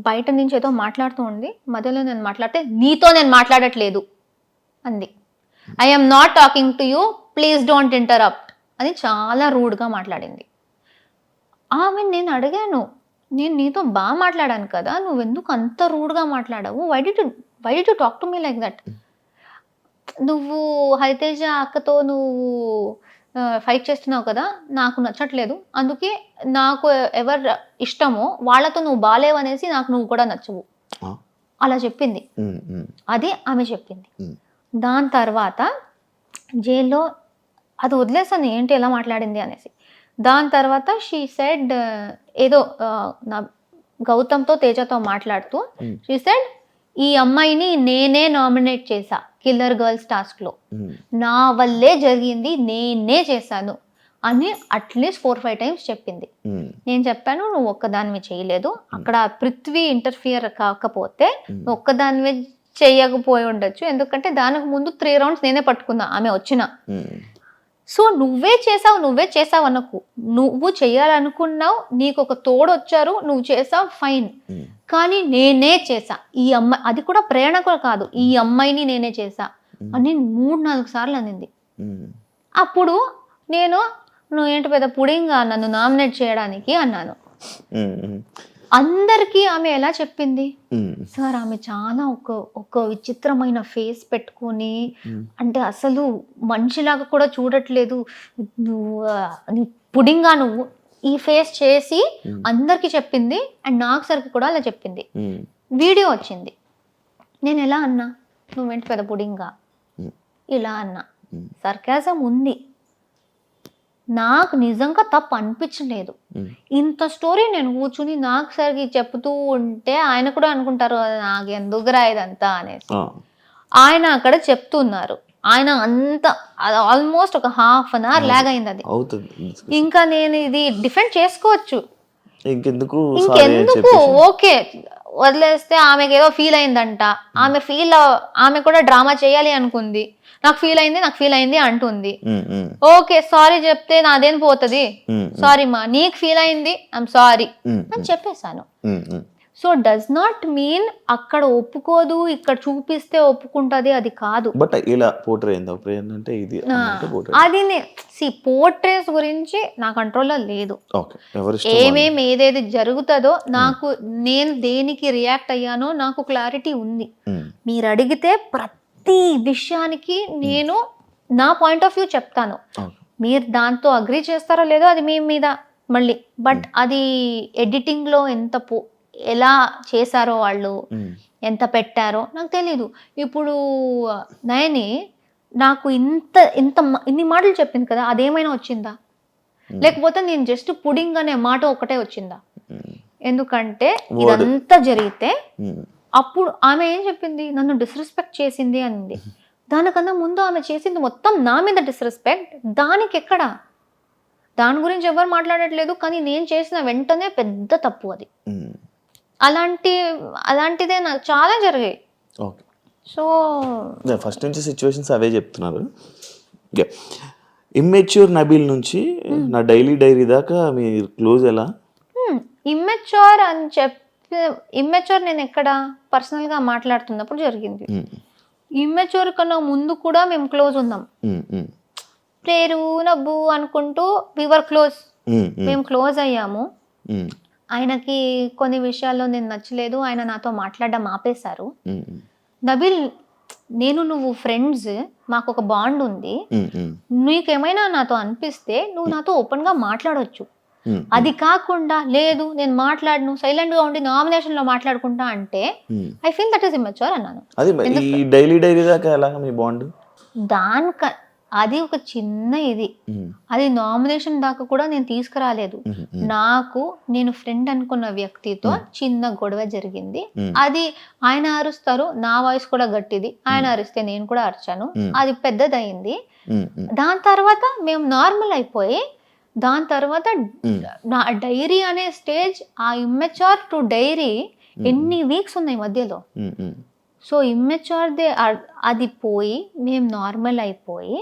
బయట నుంచి ఏదో మాట్లాడుతూ ఉంది, మధ్యలో నేను మాట్లాడితే నీతో నేను మాట్లాడట్లేదు అంది. I'm not talking to you, please don't interrupt అని చాలా రూడ్గా మాట్లాడింది. ఆమె నేను అడిగాను, నేను నీతో బాగా మాట్లాడాను కదా, నువ్వెందుకు అంత రూడ్గా మాట్లాడావు, why do you talk to me like that, నువ్వు హరితేజ అక్కతో నువ్వు ఫైట్ చేస్తున్నావు కదా, నాకు నచ్చట్లేదు, అందుకే నాకు ఎవరు ఇష్టమో వాళ్ళతో నువ్వు బాలేవనేసి నాకు నువ్వు కూడా నచ్చవు అలా చెప్పింది. అది ఆమె చెప్పింది. దాని తర్వాత జైల్లో అది వదిలేసాను ఏంటి ఎలా మాట్లాడింది అనేసి. దాని తర్వాత షీ సెడ్ ఏదో నా గౌతమ్తో తేజతో మాట్లాడుతూ షీ సెడ్, ఈ అమ్మాయిని నేనే నామినేట్ చేశా కిల్లర్ గర్ల్స్ టాస్క్ లో, నా వల్లే జరిగింది, నేనే చేశాను అని అట్లీస్ట్ 4-5 times చెప్పింది. నేను చెప్పాను, నువ్వు ఒక్కదానివి చేయలేదు, అక్కడ పృథ్వీ ఇంటర్ఫియర్ కాకపోతే ఒక్కదానివే చెయ్యకపోయి ఉండొచ్చు, ఎందుకంటే దానికి ముందు 3 rounds నేనే పట్టుకున్నా ఆమె వచ్చిన. సో నువ్వే చేసావు అనకు, నువ్వు చెయ్యాలనుకున్నావు, నీకు ఒక తోడు వచ్చారు, నువ్వు చేసావు ఫైన్, కానీ నేనే చేసా ఈ అమ్మాయి, అది కూడా ప్రేరణ కూడా కాదు, ఈ అమ్మాయిని నేనే చేసా అని 3-4 సార్లు అనింది. అప్పుడు నేను నువ్వు ఏంటి పెద్ద పుడింగా నన్ను నామినేట్ చేయడానికి అన్నాను. అందరికీ ఆమె ఎలా చెప్పింది సార్, ఆమె చాలా ఒక విచిత్రమైన ఫేస్ పెట్టుకొని, అంటే అసలు మనిషిలాగా కూడా చూడట్లేదు, నువ్వు పుడింగా నువ్వు ఈ ఫేస్ చేసి అందరికి చెప్పింది. అండ్ నాకు సరికి కూడా అలా చెప్పింది. వీడియో వచ్చింది, నేను ఎలా అన్నా, నువ్వేంటి పెద్ద పుడింగా ఇలా అన్నా, సర్కాజం ఉంది, నాకు నిజంగా తప్పు అనిపించలేదు. ఇంత స్టోరీ నేను కూర్చుని నాకు సరికి చెప్తూ ఉంటే ఆయన కూడా అనుకుంటారు నాకు ఎందుకురా ఇదంతా అనేసి. ఆయన అక్కడ చెప్తున్నారు, ఆయన అంత ఆల్మోస్ట్ ఒక 1/2 hour లాగ్ అయింది. అది ఇంకా నేను ఇది డిఫెండ్ చేసుకోవచ్చు, ఇంకెందుకు ఓకే వదిలేస్తే ఆమెకి ఏదో ఫీల్ అయిందంట, ఆమె కూడా డ్రామా చేయాలి అనుకుంది, నాకు ఫీల్ అయింది అంటుంది. ఓకే సారీ చెప్తే నాదేం పోతుంది, సారీ మా నీకు ఫీల్ అయింది ఐఎమ్ సారీ అని చెప్పేశాను. సో డస్ నాట్ మీన్ అక్కడ ఒప్పుకోదు, ఇక్కడ చూపిస్తే ఒప్పుకుంటది, అది కాదు. బట్ ఇలా పోర్ట్రే అంటే ఇది అది పోర్ట్రేస్ గురించి నా కంట్రోల్లో లేదు. ఏదేది జరుగుతుందో నాకు, నేను దేనికి రియాక్ట్ అయ్యానో నాకు క్లారిటీ ఉంది. మీరు అడిగితే ప్రతి విషయానికి నేను నా పాయింట్ ఆఫ్ వ్యూ చెప్తాను. మీరు దాంతో అగ్రీ చేస్తారో లేదో అది మీ మీద మళ్ళీ. బట్ అది ఎడిటింగ్ లో ఎలా చేశారో వాళ్ళు, ఎంత పెట్టారో నాకు తెలీదు. ఇప్పుడు నయని నాకు ఇన్ని మాటలు చెప్పింది కదా, అదేమైనా వచ్చిందా? లేకపోతే నేను జస్ట్ పుడింగ్ అనే మాట ఒకటే వచ్చిందా? ఎందుకంటే ఇదంతా జరిగితే అప్పుడు ఆమె ఏం చెప్పింది, నన్ను డిస్రెస్పెక్ట్ చేసింది అనింది. దానికన్నా ముందు ఆమె చేసింది మొత్తం నా మీద డిస్రెస్పెక్ట్. దానికి ఎక్కడ, దాని గురించి ఎవరు మాట్లాడట్లేదు, కానీ నేను చేసిన వెంటనే పెద్ద తప్పు అది. అలాంటిదే నాకు చాలా జరిగాయి. సో ఫస్ట్ నుంచి సిచ్యువేషన్స్ అవే చెప్తున్నారు. ఇమ్మెచ్యూర్ నబీల్ నుంచి నా డైరీ దాకా మీ క్లోజ్ ఎలా? ఇమ్మెచ్యూర్ అని ఇమ్మెచ్యూర్ నేను ఎక్కడ పర్సనల్ గా మాట్లాడుతున్నప్పుడు జరిగింది. ఇమ్మెచ్యూర్ కన్నా ముందు కూడా మేము క్లోజ్ ఉన్నాం. పేరు నవ్వు అనుకుంటూ వివర్ క్లోజ్, మేము క్లోజ్ అయ్యాము. ఆయనకి కొన్ని విషయాల్లో నేను నచ్చలేదు, ఆయన నాతో మాట్లాడడం ఆపేశారు. నబీల్, నువ్వు ఫ్రెండ్స్, మాకు ఒక బాండ్ ఉంది, నీకేమైనా నాతో అనిపిస్తే నువ్వు నాతో ఓపెన్ గా మాట్లాడొచ్చు. అది కాకుండా లేదు నేను మాట్లాడను, సైలెంట్ గా ఉండి నామినేషన్ లో మాట్లాడుకుంటా అంటే I feel that is immature అన్నాను. అది ఒక చిన్న ఇది, అది నామినేషన్ దాకా కూడా నేను తీసుకురాలేదు. నేను ఫ్రెండ్ అనుకున్న వ్యక్తితో చిన్న గొడవ జరిగింది. అది ఆయన అరుస్తారు, నా వాయిస్ కూడా గట్టిది, ఆయన అరిస్తే నేను కూడా అరిచాను, అది పెద్దదయింది. దాని తర్వాత మేము నార్మల్ అయిపోయి, దాని తర్వాత నా డైరీ అనే స్టేజ్, ఆ ఇమ్మెచ్యూర్ టు డైరీ ఎన్ని వీక్స్ ఉన్నాయి మధ్యలో. సో ఇమ్మెచ్యూర్దే అది పోయి మేము నార్మల్ అయిపోయి,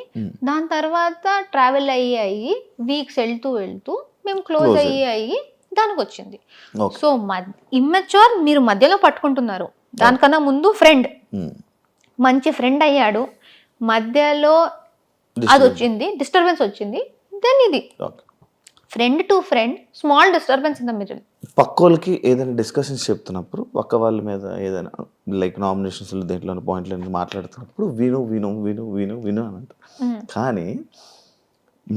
దాని తర్వాత ట్రావెల్ అయ్యి వీక్స్ వెళ్తూ మేము క్లోజ్ అయ్యి దానికి వచ్చింది. సో ఇమ్మెచ్యూర్ మీరు మధ్యలో పట్టుకుంటున్నారు. దానికన్నా ముందు ఫ్రెండ్, మంచి ఫ్రెండ్ అయ్యాడు, మధ్యలో అది వచ్చింది, డిస్టర్బెన్స్ వచ్చింది. దెన్ ఇది friend to friend, small disturbance in the middle. పక్కోళ్ళకి ఏదైనా డిస్కషన్స్ చెప్తున్నప్పుడు, పక్క వాళ్ళ మీద ఏదైనా లైక్ నామినేషన్స్ దేంట్లో పాయింట్లు మాట్లాడుతున్నప్పుడు విను విను విను విను విను అని అంటారు. కానీ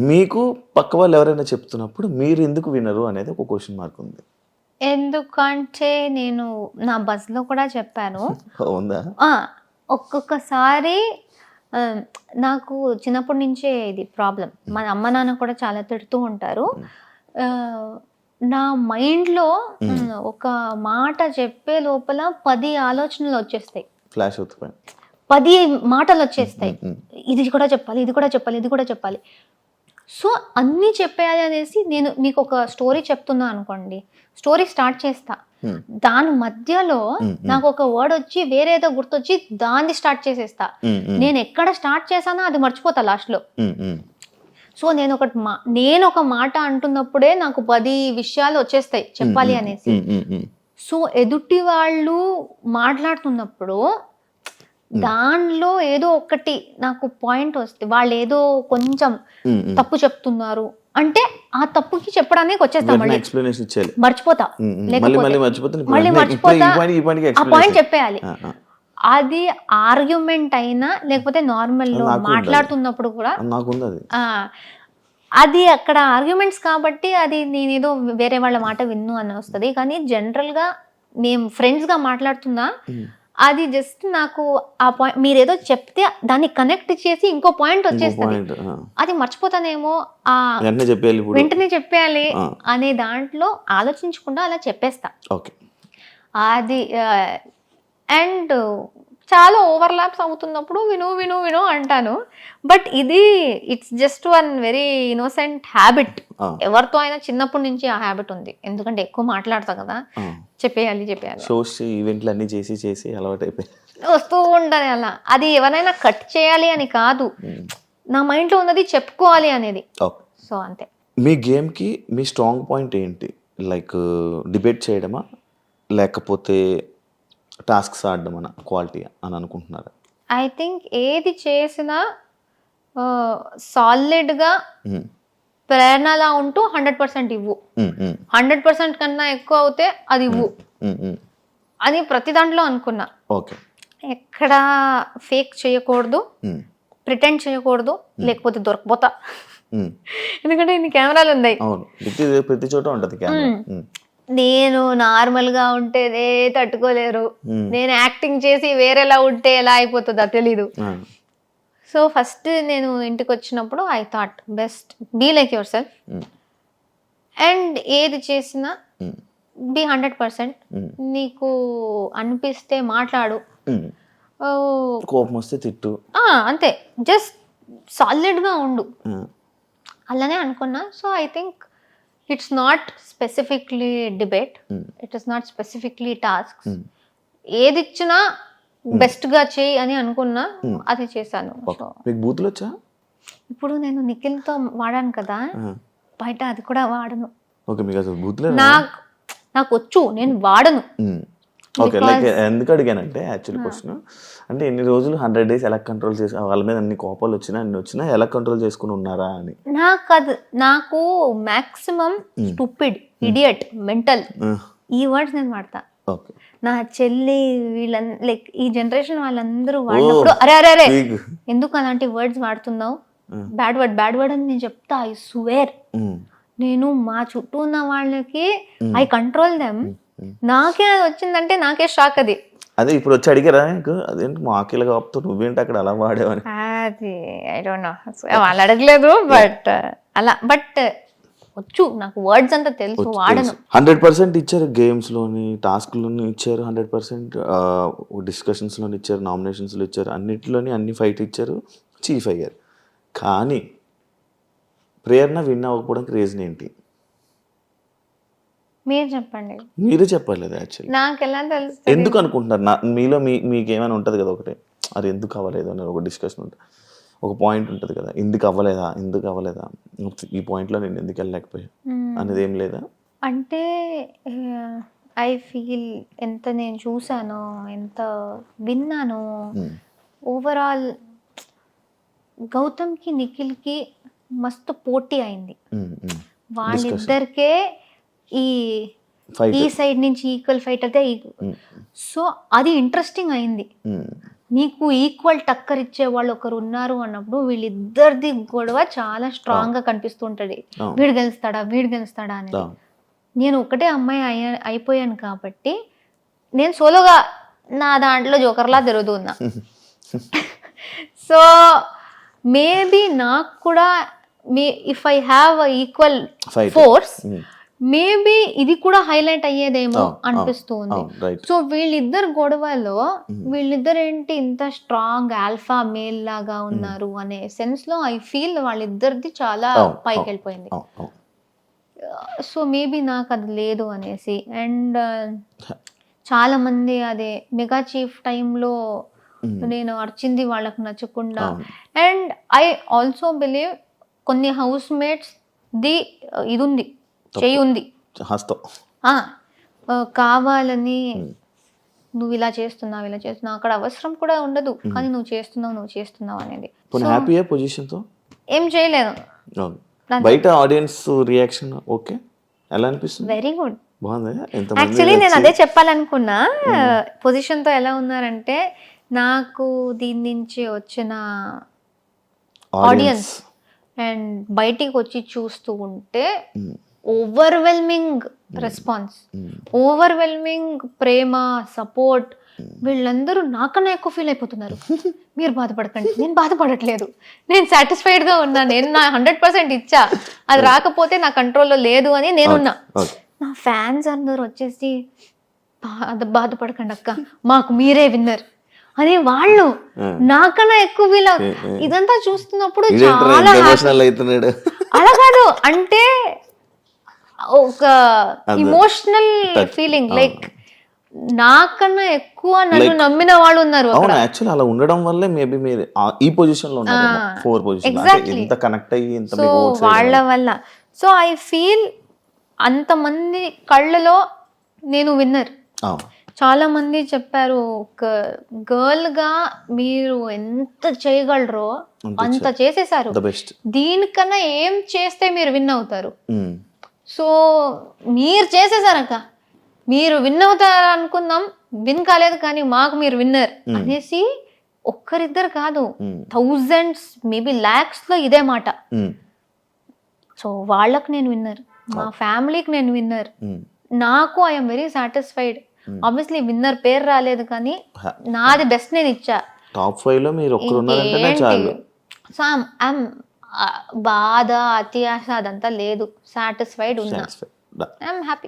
మీకు పక్క వాళ్ళు ఎవరైనా చెప్తున్నప్పుడు మీరు ఎందుకు వినరు అనేది ఒక క్వశ్చన్ మార్క్ ఉంది. ఎందుకంటే నేను నా బస్లో కూడా చెప్పాను. ఉందా? ఒక్కొక్కసారి నాకు చిన్నప్పటి నుంచే ఇది ప్రాబ్లం. మా అమ్మ నాన్న కూడా చాలా తిడుతూ ఉంటారు. నా మైండ్లో ఒక మాట చెప్పే లోపల 10 ఆలోచనలు వచ్చేస్తాయి, ఫ్లాష్ అవుతాయి, 10 మాటలు వచ్చేస్తాయి. ఇది కూడా చెప్పాలి, ఇది కూడా చెప్పాలి, ఇది కూడా చెప్పాలి. సో అన్నీ చెప్పేయాలి అనేసి నేను మీకు ఒక స్టోరీ చెప్తున్నా అనుకోండి, స్టోరీ స్టార్ట్ చేస్తా, దాని మధ్యలో నాకు ఒక వర్డ్ వచ్చి వేరేదో గుర్తొచ్చి దాన్ని స్టార్ట్ చేసేస్తా. నేను ఎక్కడ స్టార్ట్ చేశానో అది మర్చిపోతా లాస్ట్ లో. సో నేను ఒక మాట అంటున్నప్పుడే నాకు 10 విషయాలు వచ్చేస్తాయి చెప్పాలి అనేసి. సో ఎదుటి వాళ్ళు మాట్లాడుతున్నప్పుడు దానిలో ఏదో ఒకటి నాకు పాయింట్ వస్తే, వాళ్ళు ఏదో కొంచెం తప్పు చెప్తున్నారు అంటే ఆ తప్పుకి చెప్పడానికి వచ్చేస్తా, మర్చిపోతా, మళ్ళీ మర్చిపోతా, ఆ పాయింట్ చెప్పేయాలి. అది ఆర్గ్యుమెంట్ అయినా లేకపోతే నార్మల్ లో మాట్లాడుతున్నప్పుడు కూడా అది అక్కడ ఆర్గ్యుమెంట్స్ కాబట్టి అది నేనేదో వేరే వాళ్ళ మాట విన్ను అని వస్తుంది. కానీ జనరల్ గా మేము ఫ్రెండ్స్ గా మాట్లాడుతున్నా, అది జస్ట్ నాకు ఆ పాయింట్ మీరేదో చెప్తే దాన్ని కనెక్ట్ చేసి ఇంకో పాయింట్ వచ్చేస్తుంది, అది మర్చిపోతానేమో, వెంటనే చెప్పేయాలి అనే దాంట్లో ఆలోచించకుండా అలా చెప్పేస్తా. అది అండ్ చాలా ఓవర్లాప్స్ అవుతున్నప్పుడు విను విను విను అంటాను. బట్ ఇది it's just one very innocent habit. ఎవరితో అయినా చిన్నప్పటి నుంచి ఆ హ్యాబిట్ ఉంది. ఎందుకంటే ఎక్కువ మాట్లాడతా కదా, చెప్పేయాలి షోస్ ఈవెంట్లు అన్ని చేసి చేసి అలవాటు అయిపోయి వస్తూ ఉండాలి అలా. అది ఎవరైనా కట్ చేయాలి అని కాదు, నా మైండ్లో ఉన్నది చెప్పుకోవాలి అనేది. సో అంతే. మీ గేమ్కి మీ స్ట్రాంగ్ పాయింట్ ఏంటి? లైక్ డిబేట్ చేయడమా లేకపోతే టాస్క్స్ ఆడడం అన్న క్వాలిటీ అని అనుకుంటున్నారా? ఐ థింక్ ఏది చేసినా సాలిడ్గా ప్రేరణలా ఉంటూ 100% ఇవ్వు. 100% కన్నా ఎక్కువ అవుతే అది ఇవ్వు అని ప్రతి దాంట్లో అనుకున్నా. ఓకే. ఎక్కడ ఫేక్ చేయకూడదు, ప్రిటెండ్ చేయకూడదు, లేకపోతే దొరకపోతా. ఎందుకంటే ఇన్ని కెమెరాలు ఉన్నాయి, ప్రతి చోట ఉంటుంది కెమెరా. నేను నార్మల్గా ఉంటేనే తట్టుకోలేరు, నేను యాక్టింగ్ చేసి వేరేలా ఉంటే ఎలా అయిపోతుందో తెలీదు. సో ఫస్ట్ నేను ఇంటికి వచ్చినప్పుడు I thought best be like yourself and ఏది చేసినా బీ 100%. నీకు అనిపిస్తే మాట్లాడు, కోపం వస్తే తిట్టు, అంతే. జస్ట్ సాలిడ్గా ఉండు, అలానే అనుకున్నా. So I think it's not specifically debate, it is not specifically tasks. ఏది ఇచ్చినా బెస్ట్గా చేయి అని అనుకున్నా, అది చేశాను. మీకు బూతులు వచ్చా? ఇప్పుడు నేను నిఖిల్తో వాడాను కదా, బయట అది కూడా వాడను. నాకు వచ్చు, నేను వాడను. ఓకే. లైక్ ఎందుకు అడిగానంటే యాక్చువల్ క్వశ్చన్ అంటే ఎన్ని రోజులు 100 days ఎలా కంట్రోల్ చేసి వాళ్ళ మీద అన్ని కోపాలు వచ్చినా అన్ని వచ్చినా ఎలా కంట్రోల్ చేసుకుని ఉన్నారా అని. నాకు మాక్సిమం స్టూపిడ్, ఇడియట్, మెంటల్ ఈ వర్డ్స్ నేను వాడతా. నా చెల్లి లైక్ ఈ జనరేషన్ వాళ్ళందరూ వాడినప్పుడు అరే అరే అరే ఎందుకు అలాంటి వర్డ్స్ వాడుతున్నావు, బ్యాడ్ వర్డ్ అని నేను చెప్తా. ఐ స్వేర్, నేను మా చుట్టూ ఉన్న వాళ్ళకి ఐ కంట్రోల్ దెమ్. నాకే అది వచ్చిందంటే నాకే షాక్. అది అదే ఇప్పుడు వచ్చి అడిగారా అదేంటి మాకిలా కాపుతూ నువ్వేంటి అక్కడ అలా వాడేవని? అది ఐ డోంట్ నో, వాళ్ళు అడగలేదు. బట్ అలా బట్ వచ్చు, నాకు వర్డ్స్ అంతా తెలుసు, వాడను. 100% ఇచ్చారు గేమ్స్ లోని, టాస్క్ లోని ఇచ్చారు 100%, డిస్కషన్స్ లోని ఇచ్చారు, నామినేషన్స్ లో ఇచ్చారు, అన్నిటిలోని అన్ని ఫైట్ ఇచ్చారు, చీఫ్ అయ్యారు. కానీ ప్రేరణ విన్ అవ్వకపోవడానికి రీజన్ ఏంటి? మీరు చెప్పండి. మీరే చెప్పాలి. అది యాక్చువల్లీ నాకు ఎలా తెలుసు? ఎందుకు అనుకుంటున్నారు? మీలో మీకు ఏమైనా ఉంటుంది కదా ఒకటే, అది ఎందుకు అవ్వలేదు అని ఒక డిస్కషన్ ఉంటుంది, ఒక పాయింట్ ఉంటుంది కదా, ఎందుకు అవ్వలేదా ఈ పాయింట్లో నేను ఎందుకు వెళ్ళలేకపోయా అనేది ఏం లేదా? అంటే ఐ ఫీల్ ఎంత నేను చూసానో, ఎంత విన్నానో, ఓవరాల్ గౌతమ్కి నిఖిల్కి మస్తు పోటీ అయింది. వాళ్ళిద్దరికే ఈ సైడ్ నుంచి ఈక్వల్ ఫైట్ అయితే, సో అది ఇంట్రెస్టింగ్ అయింది. నీకు ఈక్వల్ టక్కర్ ఇచ్చే వాళ్ళు ఒకరు ఉన్నారు అన్నప్పుడు వీళ్ళిద్దరిది గొడవ చాలా స్ట్రాంగ్ గా కనిపిస్తుంటది. వీడు గెలుస్తాడా అనేది. నేను ఒకటే అమ్మాయి అయిపోయాను కాబట్టి నేను సోలోగా నా దాంట్లో జోకర్లా తిరుగుతున్నా. సో మేబీ నాకు కూడా if I have equal force maybe ఇది కూడా హైలైట్ అయ్యేదేమో అనిపిస్తుంది. సో వీళ్ళిద్దరు గొడవలో వీళ్ళిద్దరు ఏంటి ఇంత స్ట్రాంగ్ ఆల్ఫా మేల్ లాగా ఉన్నారు అనే సెన్స్ లో ఐ ఫీల్ వాళ్ళిద్దరిది చాలా పైకి వెళ్ళిపోయింది. సో మేబీ నాకు అది లేదు అనేసి. అండ్ చాలా మంది అదే మెగా చీఫ్ టైంలో నేను అర్చింది వాళ్ళకు నచ్చకుండా. అండ్ ఐ ఆల్సో బిలీవ్ కొన్ని హౌస్ మేట్స్ ది ఇది ఉంది, చెయ్యి ఉంది, కావాలని నువ్వు ఇలా చేస్తున్నావు అక్కడ అవసరం కూడా ఉండదు, కానీ నువ్వు చేస్తున్నావు అనేది. ఏం చేయలేదు. బయట ఆడియన్స్ రియాక్షన్ ఓకే ఎలా అనిపిస్తుంది? Very good. యాక్చువల్లీ నేను అదే చెప్పాలనుకున్నా. పొజిషన్తో ఎలా ఉన్నారంటే, నాకు దీని నుంచి వచ్చిన ఆడియన్స్ అండ్ బయటికి వచ్చి చూస్తూ ఉంటే ఓవర్వెల్మింగ్ రెస్పాన్స్, ఓవర్వెల్మింగ్ ప్రేమ, సపోర్ట్. వీళ్ళందరూ నాకన్నా ఎక్కువ ఫీల్ అయిపోతున్నారు. మీరు బాధపడకండి, నేను బాధపడట్లేదు, నేను సాటిస్ఫైడ్గా ఉన్నా, నేను నా 100% ఇచ్చా, అది రాకపోతే నా కంట్రోల్లో లేదు అని నేనున్నా. నా ఫ్యాన్స్ అందరూ వచ్చేసి బాధపడకండి అక్క, మాకు మీరే విన్నర్, అదే వాళ్ళు నాకన్నా ఎక్కువ ఫీల్ ఇదంతా చూస్తున్నప్పుడు చాలా ఎమోషనల్ అవుతున్నాడు. అలా కాదు అంటే ఒక ఇమోషనల్ ఫీలింగ్ లైక్ నాకన్నా ఎక్కువ నన్ను నమ్మిన వాళ్ళు ఉన్నారు. అవును, యాక్చువల్లీ అలా ఉండడం వల్లే మేబీ మీరు ఈ పొజిషన్ లో ఉన్నారు, 4 పొజిషన్ ఇంత కనెక్ట్ అయ్యి ఇంత సో వాళ్ళ వల్ల. సో ఐ ఫీల్ అంతమంది కళ్ళలో నేను విన్నర్. చాలా మంది చెప్పారు ఒక గర్ల్ గా మీరు ఎంత చేయగలరో అంత చేసేసారు, దీనికన్నా ఏం చేస్తే మీరు విన్ అవుతారు. సో మీరు చేసేసారక్క, మీరు విన్ అవుతారు అనుకుందాం, విన్ కాలేదు కానీ మాకు మీరు విన్నర్ అనేసి ఒక్కరిద్దరు కాదు, థౌజండ్స్ మేబీ లాక్స్ లో ఇదే మాట. సో వాళ్ళకు నేను విన్నర్, మా ఫ్యామిలీకి నేను విన్నర్, నాకు I'm very satisfied. Obviously winner పేరు రాలేదు కానీ నాది బెస్ట్ నేను ఇచ్చా. టాప్ 5 లో మీరు ఒక్కరు ఉన్నారంటేనే చాలు. సో బాధ అత్యాశ అదంతా లేదు, సాటిస్ఫైడ్ ఉన్నా, ఐఎమ్ హ్యాపీ.